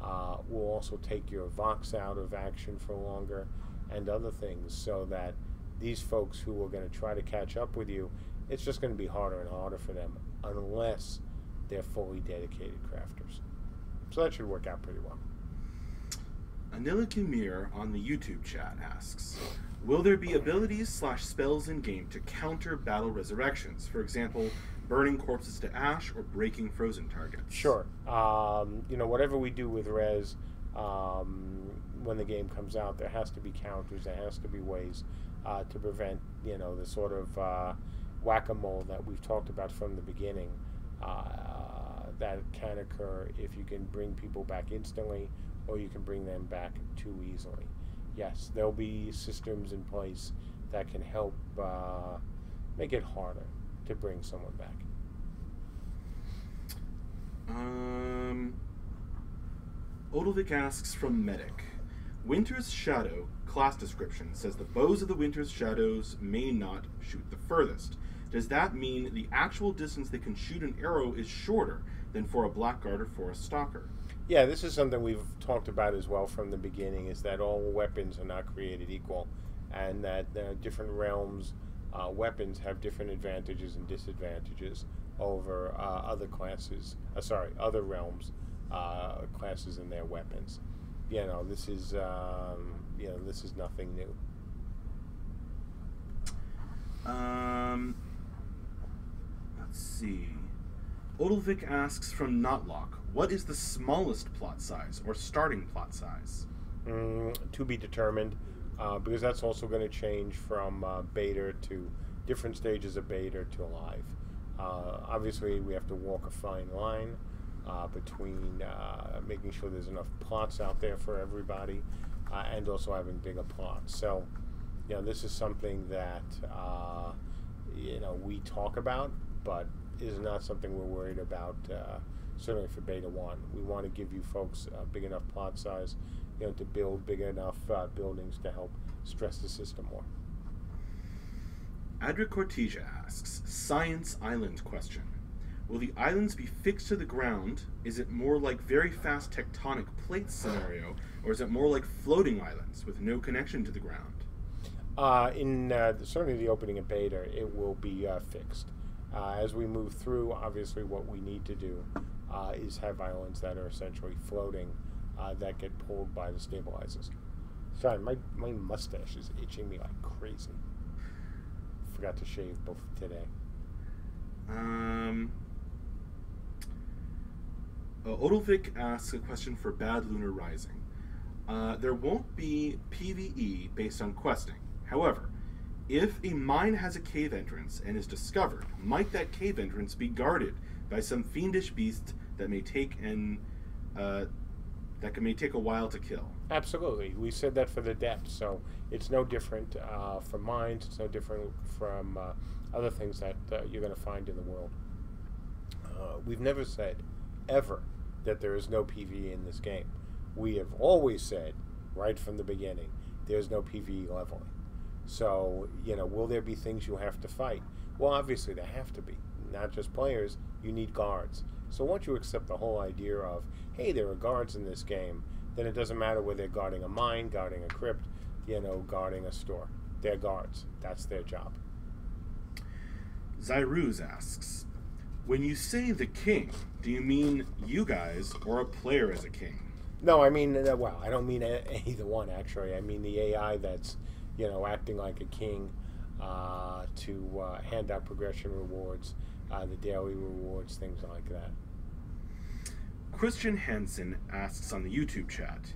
will also take your Vox out of action for longer and other things, so that these folks who are going to try to catch up with you, it's just going to be harder and harder for them unless they're fully dedicated crafters. So that should work out pretty well. Anila Kimir on the YouTube chat asks, will there be abilities/spells in game to counter battle resurrections? For example, burning corpses to ash or breaking frozen targets? Sure. Whatever we do with res, when the game comes out, there has to be counters. There has to be ways to prevent, the sort of whack-a-mole that we've talked about from the beginning. That can occur if you can bring people back instantly, or you can bring them back too easily. Yes, there'll be systems in place that can help make it harder to bring someone back. Odilvik asks from Medic, Winter's Shadow class description says the bows of the Winter's Shadows may not shoot the furthest. Does that mean the actual distance they can shoot an arrow is shorter than for a Blackguard or for a Stalker? Yeah, this is something we've talked about as well from the beginning, is that all weapons are not created equal, and that different realms' weapons have different advantages and disadvantages over other realms' classes and their weapons. This is nothing new. Let's see. Odilvik asks from Notlock, what is the smallest plot size or starting plot size? To be determined, because that's also going to change from beta to different stages of beta to live. Obviously, we have to walk a fine line between making sure there's enough plots out there for everybody and also having bigger plots. So, this is something that we talk about, but is not something we're worried about. Certainly for Beta 1, we want to give you folks a big enough plot size, to build big enough buildings to help stress the system more. Adric Cortesia asks, Science Island question. Will the islands be fixed to the ground? Is it more like very fast tectonic plates scenario, or is it more like floating islands with no connection to the ground? In certainly the opening of beta, it will be fixed. As we move through, obviously what we need to do is have islands that are essentially floating that get pulled by the stabilizers. Sorry, my mustache is itching me like crazy. Forgot to shave both today. Odilvik asks a question for Bad Lunar Rising. There won't be PvE based on questing. However, if a mine has a cave entrance and is discovered, might that cave entrance be guarded by some fiendish beast that may take a while to kill? Absolutely. We said that for the depths, so it's no different from mines. It's no different from other things that you're going to find in the world. We've never said, ever, that there is no PvE in this game. We have always said, right from the beginning, there's no PvE leveling. So, will there be things you have to fight? Well, obviously there have to be. Not just players, you need guards. So once you accept the whole idea of, hey, there are guards in this game, then it doesn't matter whether they're guarding a mine, guarding a crypt, guarding a store. They're guards. That's their job. Zyruz asks, when you say the king, do you mean you guys or a player as a king? No, I mean, I don't mean either one, actually. I mean the AI that's, acting like a king to hand out progression rewards, the daily rewards, things like that. Christian Hansen asks on the YouTube chat,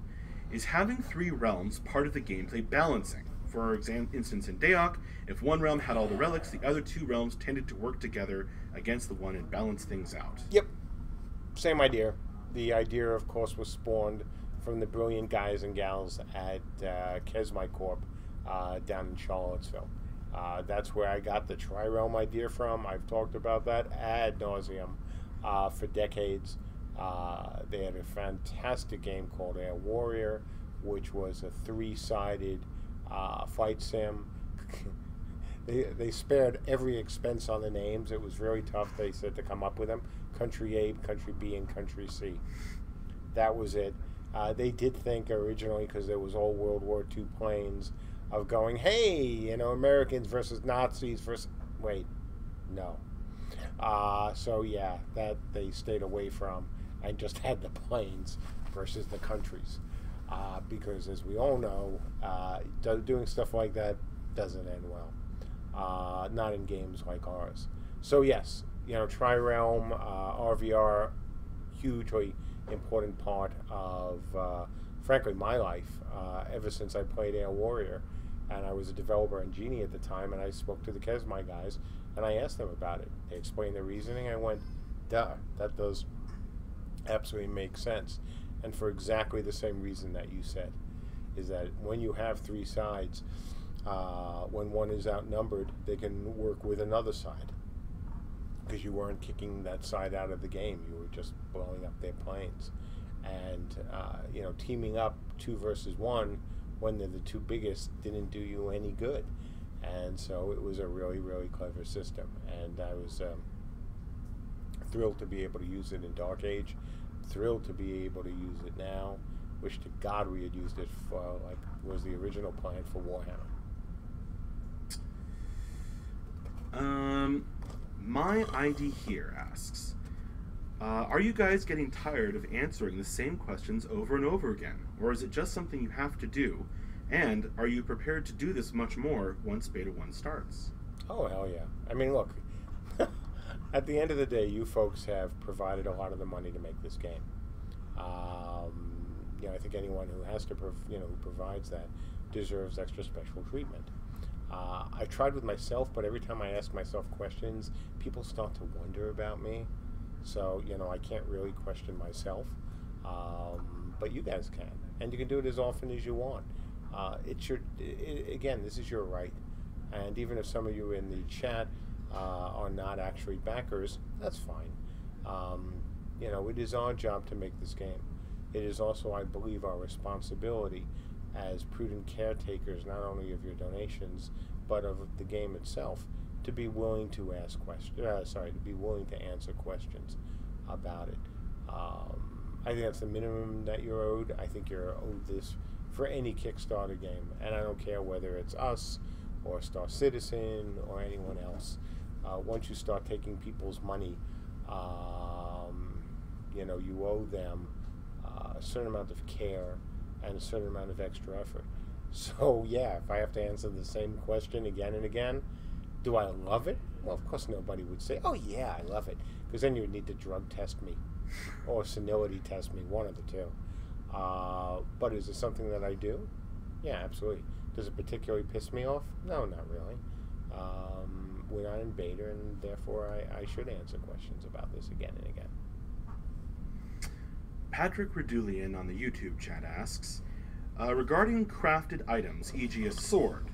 is having 3 realms part of the gameplay balancing? For instance, in Daok, if one realm had all the relics, the other 2 realms tended to work together against the one and balance things out. Yep. Same idea. The idea, of course, was spawned from the brilliant guys and gals at Kesmai Corp down in Charlottesville. That's where I got the Tri-Realm idea from. I've talked about that ad nauseum for decades. They had a fantastic game called Air Warrior, which was a 3-sided fight sim. they spared every expense on the names. It was really tough, they said, to come up with them. Country A, Country B, and Country C. That was it. They did think originally, because there was all World War II planes, of going, hey, Americans versus Nazis versus... Wait, no. So yeah, that they stayed away from and just had the planes versus the countries. Because as we all know, doing stuff like that doesn't end well. Not in games like ours. So yes, Tri-Realm, RVR, hugely important part of, frankly, my life, ever since I played Air Warrior. And I was a developer in Genie at the time, and I spoke to the Kesmai guys, and I asked them about it. They explained their reasoning. I went, duh, that does absolutely make sense. And for exactly the same reason that you said, is that when you have three sides, when one is outnumbered, they can work with another side. Because you weren't kicking that side out of the game. You were just blowing up their planes. And, teaming up 2 versus 1 when they're the two biggest didn't do you any good. And so it was a really, really clever system. And I was thrilled to be able to use it in Dark Age. Thrilled to be able to use it now. Wish to God we had used it for, was the original plan for Warhammer. My ID here asks, are you guys getting tired of answering the same questions over and over again? Or is it just something you have to do? And are you prepared to do this much more once Beta 1 starts? Oh, hell yeah. I mean, look, at the end of the day, you folks have provided a lot of the money to make this game. I think anyone who has to, who provides that deserves extra special treatment. I tried with myself, but every time I ask myself questions, people start to wonder about me. So, I can't really question myself. But you guys can. And you can do it as often as you want. Again, this is your right. And even if some of you in the chat are not actually backers, that's fine. It is our job to make this game. It is also, I believe, our responsibility as prudent caretakers, not only of your donations, but of the game itself, to be willing to ask questions. To be willing to answer questions about it. I think that's the minimum that you're owed. I think you're owed this for any Kickstarter game, and I don't care whether it's us or Star Citizen or anyone else. Once you start taking people's money, you owe them a certain amount of care and a certain amount of extra effort. So yeah, if I have to answer the same question again and again, do I love it? Well, of course nobody would say, oh yeah, I love it, because then you would need to drug test me or senility test me, one of the two. But is it something that I do? Yeah, absolutely. Does it particularly piss me off? No, not really. We're not in beta, and therefore I should answer questions about this again and again. Patrick Redulian on the YouTube chat asks, regarding crafted items, e.g. a sword,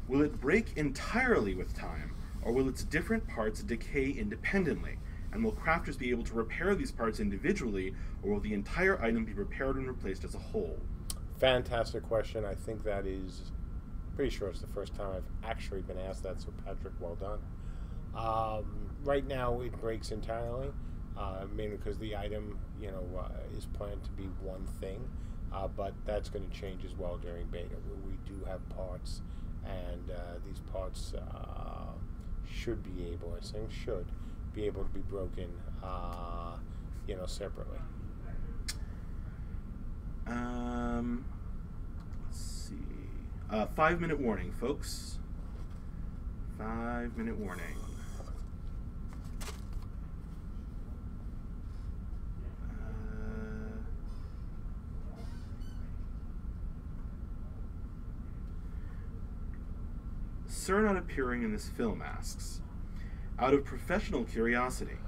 will it break entirely with time, or will its different parts decay independently? And will crafters be able to repair these parts individually, or will the entire item be repaired and replaced as a whole? Fantastic question. I think that is, pretty sure it's the first time I've actually been asked that, so Patrick, well done. Right now it breaks entirely, mainly because the item, is planned to be one thing, but that's going to change as well during beta. We do have parts, and these parts should be able, I think should, be able to be broken, separately. Let's see. 5-minute warning, folks. 5-minute warning. Sir not appearing in this film asks, out of professional curiosity,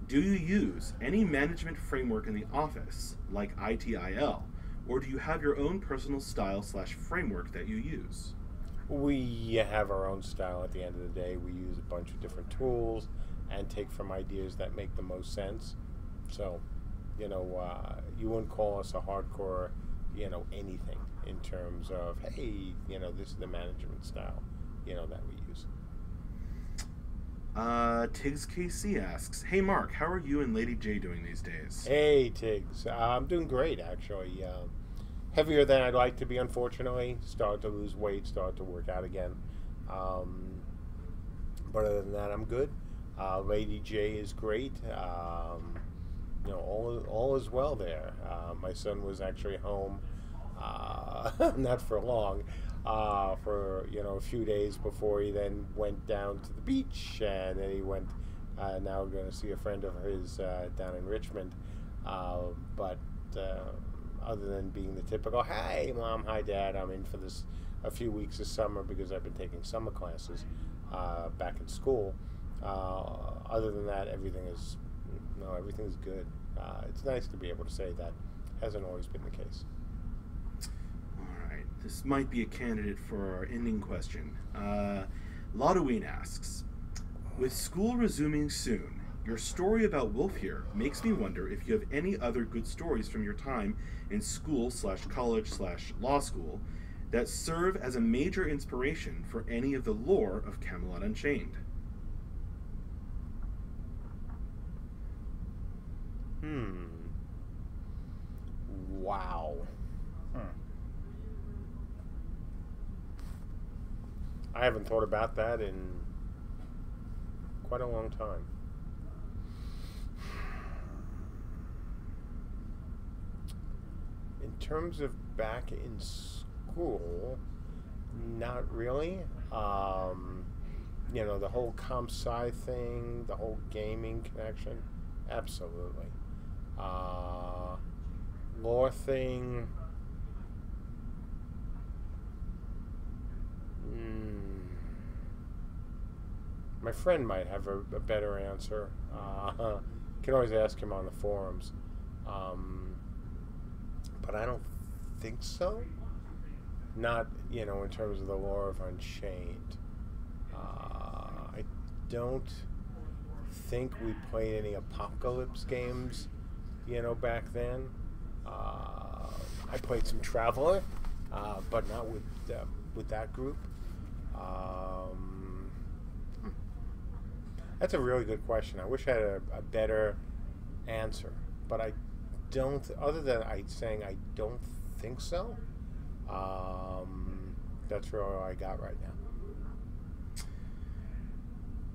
do you use any management framework in the office, like ITIL, or do you have your own personal style/framework that you use? We have our own style at the end of the day. We use a bunch of different tools and take from ideas that make the most sense. So, you wouldn't call us a hardcore, anything in terms of, hey, this is the management style, that we use. Tiggs KC asks, "Hey Mark, how are you and Lady J doing these days?" Hey, Tiggs. I'm doing great, actually. Heavier than I'd like to be, unfortunately. Started to lose weight, started to work out again. But other than that, I'm good. Lady J is great. All is well there. My son was actually home, not for long, for a few days before he then went down to the beach, and then he went. Now going to see a friend of his down in Richmond, but other than being the typical, "Hey mom, hi dad, I'm in for this a few weeks this summer because I've been taking summer classes back in school." Other than that, everything's good. It's nice to be able to say that. Hasn't always been the case. All right, this might be a candidate for our ending question. Lodoween asks, "With school resuming soon, your story about Wolf here makes me wonder if you have any other good stories from your time in school/college/law school that serve as a major inspiration for any of the lore of Camelot Unchained." Wow. I haven't thought about that in quite a long time. In terms of back in school, not really. The whole comp sci thing, the whole gaming connection, absolutely. Lore thing, my friend might have a better answer. Can always ask him on the forums, but I don't think so. Not in terms of the lore of Unchained. I don't think we played any Apocalypse games, back then. I played some Traveler, but not with that group. That's a really good question. I wish I had a better answer, but I don't. Other than saying I don't think so. That's really all I got right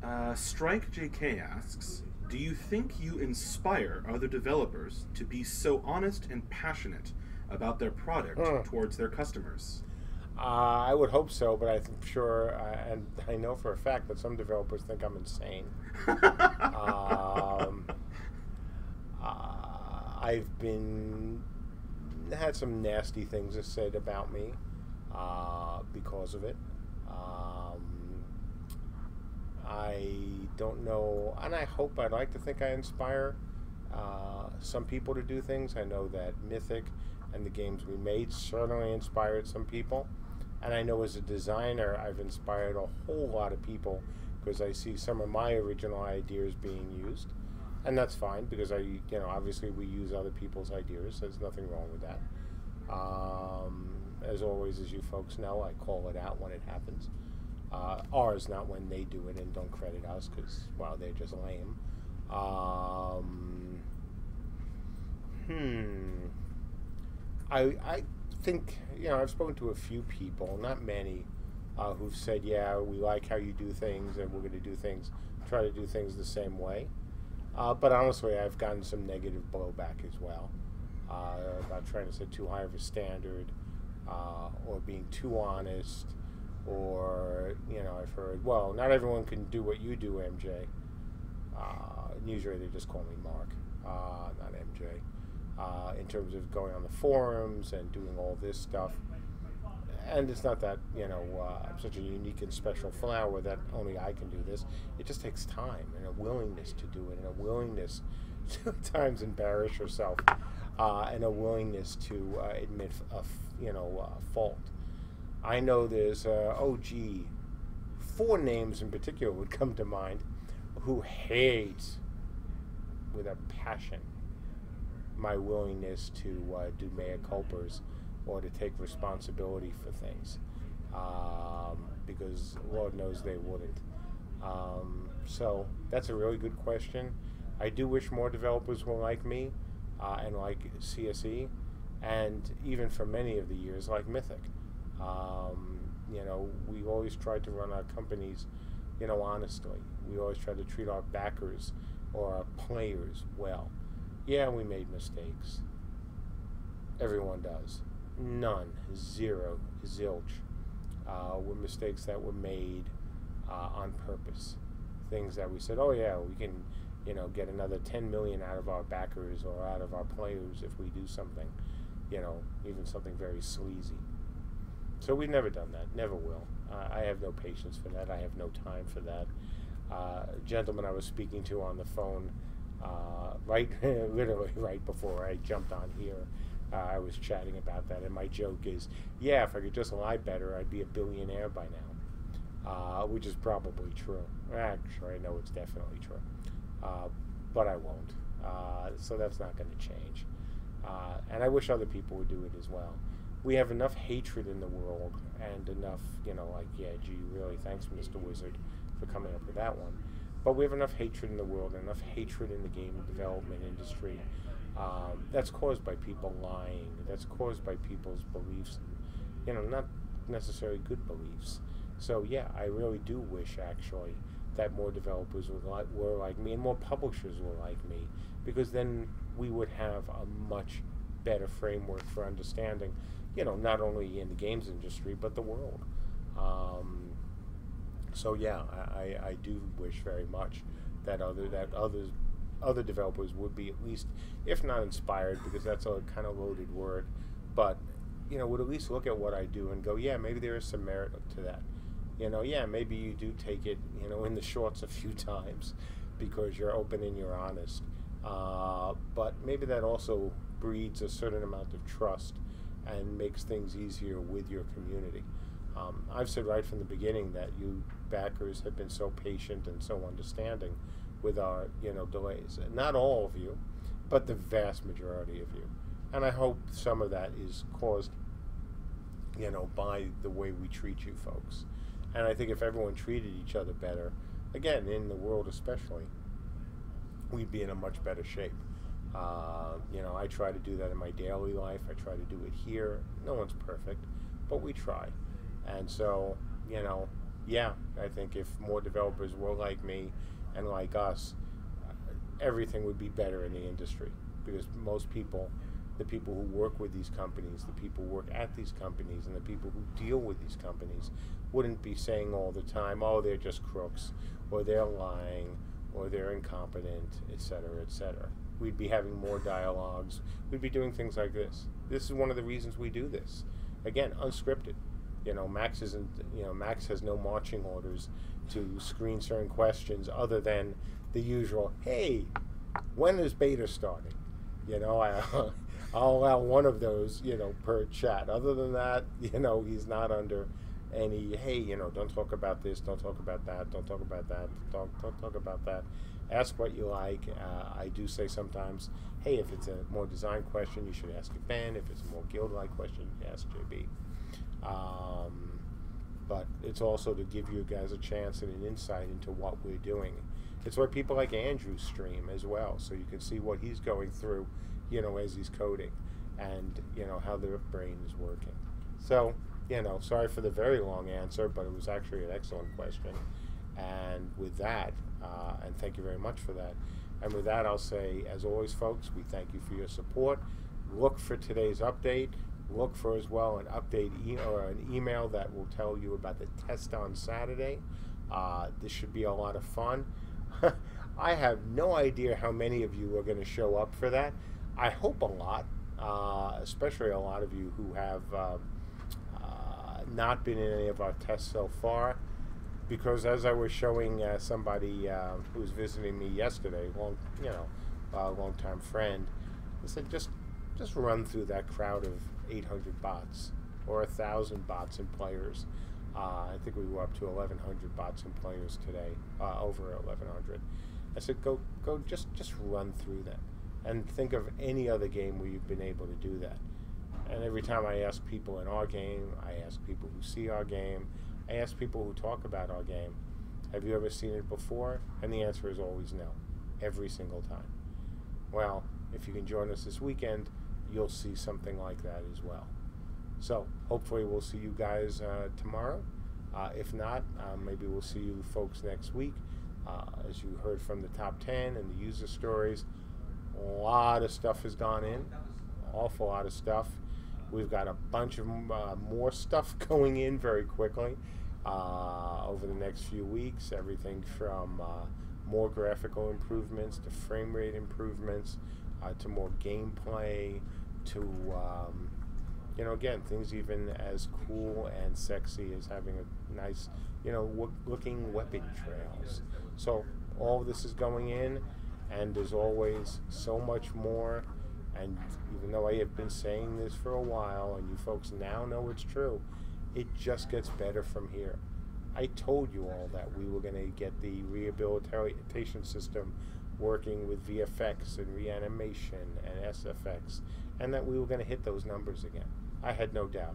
now. Strike JK asks, "Do you think you inspire other developers to be so honest and passionate about their product towards their customers?" I would hope so, but I'm sure, and I know for a fact that some developers think I'm insane. I've had some nasty things said about me because of it. I don't know, and I'd like to think I inspire some people to do things. I know that Mythic and the games we made certainly inspired some people. And I know as a designer, I've inspired a whole lot of people because I see some of my original ideas being used. And that's fine because obviously we use other people's ideas. There's nothing wrong with that. As always, as you folks know, I call it out when it happens. Ours, not when they do it and don't credit us because, well, they're just lame. I think, I've spoken to a few people, not many, who've said, yeah, we like how you do things and we're going to try to do things the same way. But honestly, I've gotten some negative blowback as well about trying to set too high of a standard or being too honest. Or, I've heard, well, not everyone can do what you do, MJ. Usually they just call me Mark, not MJ. In terms of going on the forums and doing all this stuff. And it's not that, I'm such a unique and special flower that only I can do this. It just takes time and a willingness to do it and a willingness to at times embarrass yourself and a willingness to admit a fault. I know there's, 4 names in particular would come to mind who hate with a passion my willingness to do mea culpas or to take responsibility for things because Lord knows they wouldn't. So that's a really good question. I do wish more developers were like me and like CSE, and even for many of the years like Mythic. We always tried to run our companies, honestly. We always tried to treat our backers or our players well. Yeah, we made mistakes. Everyone does. None, zero, zilch, were mistakes that were made on purpose. Things that we said, oh yeah, we can, get another 10 million out of our backers or out of our players if we do something, even something very sleazy. So we've never done that, never will. I have no patience for that. I have no time for that. A gentleman I was speaking to on the phone, literally right before I jumped on here, I was chatting about that, and my joke is, yeah, if I could just lie better, I'd be a billionaire by now, which is probably true. Actually, I know it's definitely true, but I won't. So that's not going to change. And I wish other people would do it as well. We have enough hatred in the world, and enough, gee, really, thanks, Mr. Wizard, for coming up with that one. But we have enough hatred in the world, and enough hatred in the game development industry. That's caused by people lying. That's caused by people's beliefs, not necessarily good beliefs. So yeah, I really do wish actually that more developers were like me, and more publishers were like me, because then we would have a much better framework for understanding, not only in the games industry but the world. So yeah, I do wish very much that other developers would be at least, if not inspired, because that's a kind of loaded word, but would at least look at what I do and go, yeah, maybe there is some merit to that. Yeah, maybe you do take it, in the shorts a few times because you're open and you're honest. But maybe that also breeds a certain amount of trust and makes things easier with your community. I've said right from the beginning that you backers have been so patient and so understanding with our, delays. And not all of you, but the vast majority of you. And I hope some of that is caused, by the way we treat you folks. And I think if everyone treated each other better, again, in the world especially, we'd be in a much better shape. I try to do that in my daily life. I try to do it here. No one's perfect, but we try. And so, yeah, I think if more developers were like me and like us, everything would be better in the industry, because most people, the people who work with these companies, the people who work at these companies, and the people who deal with these companies wouldn't be saying all the time, oh, they're just crooks, or they're lying, or they're incompetent, etc., etc. We'd be having more dialogues. We'd be doing things like this. This is one of the reasons we do this. Again, unscripted. Max isn't. Max has no marching orders to screen certain questions other than the usual. Hey, when is beta starting? I'll allow one of those. Per chat. Other than that, he's not under any. Hey, don't talk about this. Don't talk about that. Don't talk about that. Don't talk about that. Ask what you like. I do say sometimes, hey, if it's a more design question, you should ask Ben. If it's a more guild-like question, you ask JB. But it's also to give you guys a chance and an insight into what we're doing. It's why people like Andrew stream as well, so you can see what he's going through, as he's coding, and how their brain is working. So, sorry for the very long answer, but it was actually an excellent question. And with that, and thank you very much for that. And with that, I'll say, as always, folks, we thank you for your support. Look for today's update. Look for as well an update or an email that will tell you about the test on Saturday. This should be a lot of fun. I have no idea how many of you are going to show up for that. I hope a lot, especially a lot of you who have not been in any of our tests so far. Because as I was showing somebody who was visiting me yesterday, a long-time friend, I said, just run through that crowd of 800 bots or 1,000 bots and players. I think we were up to 1,100 bots and players today, over 1,100. I said, go, just run through them, and think of any other game where you've been able to do that. And every time I ask people in our game, I ask people who see our game, I ask people who talk about our game, Have you ever seen it before? And the answer is always no, every single time. Well, if you can join us this weekend, you'll see something like that as well. So hopefully we'll see you guys tomorrow. If not, maybe we'll see you folks next week. As you heard from the top 10 and the user stories, a lot of stuff has gone in, an awful lot of stuff. We've got a bunch of more stuff going in very quickly over the next few weeks. Everything from more graphical improvements to frame rate improvements to more gameplay to again, things even as cool and sexy as having a nice looking weapon trails. So all of this is going in, and there's always so much more. And even though I have been saying this for a while, and you folks now know it's true, it just gets better from here. I told you all that we were going to get the rehabilitation system working with VFX and reanimation and SFX, and that we were going to hit those numbers again. I had no doubt,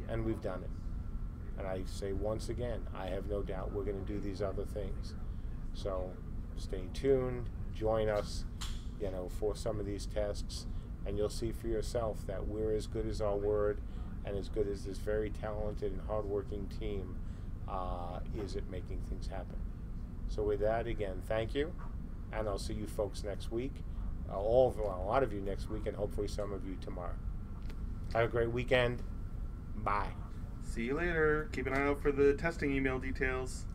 and we've done it. And I say once again, I have no doubt we're going to do these other things. So stay tuned, join us, for some of these tests, and you'll see for yourself that we're as good as our word and as good as this very talented and hardworking team is at making things happen. So with that, again, thank you, and I'll see you folks next week. A lot of you next week, and hopefully some of you tomorrow. Have a great weekend. Bye. See you later. Keep an eye out for the testing email details.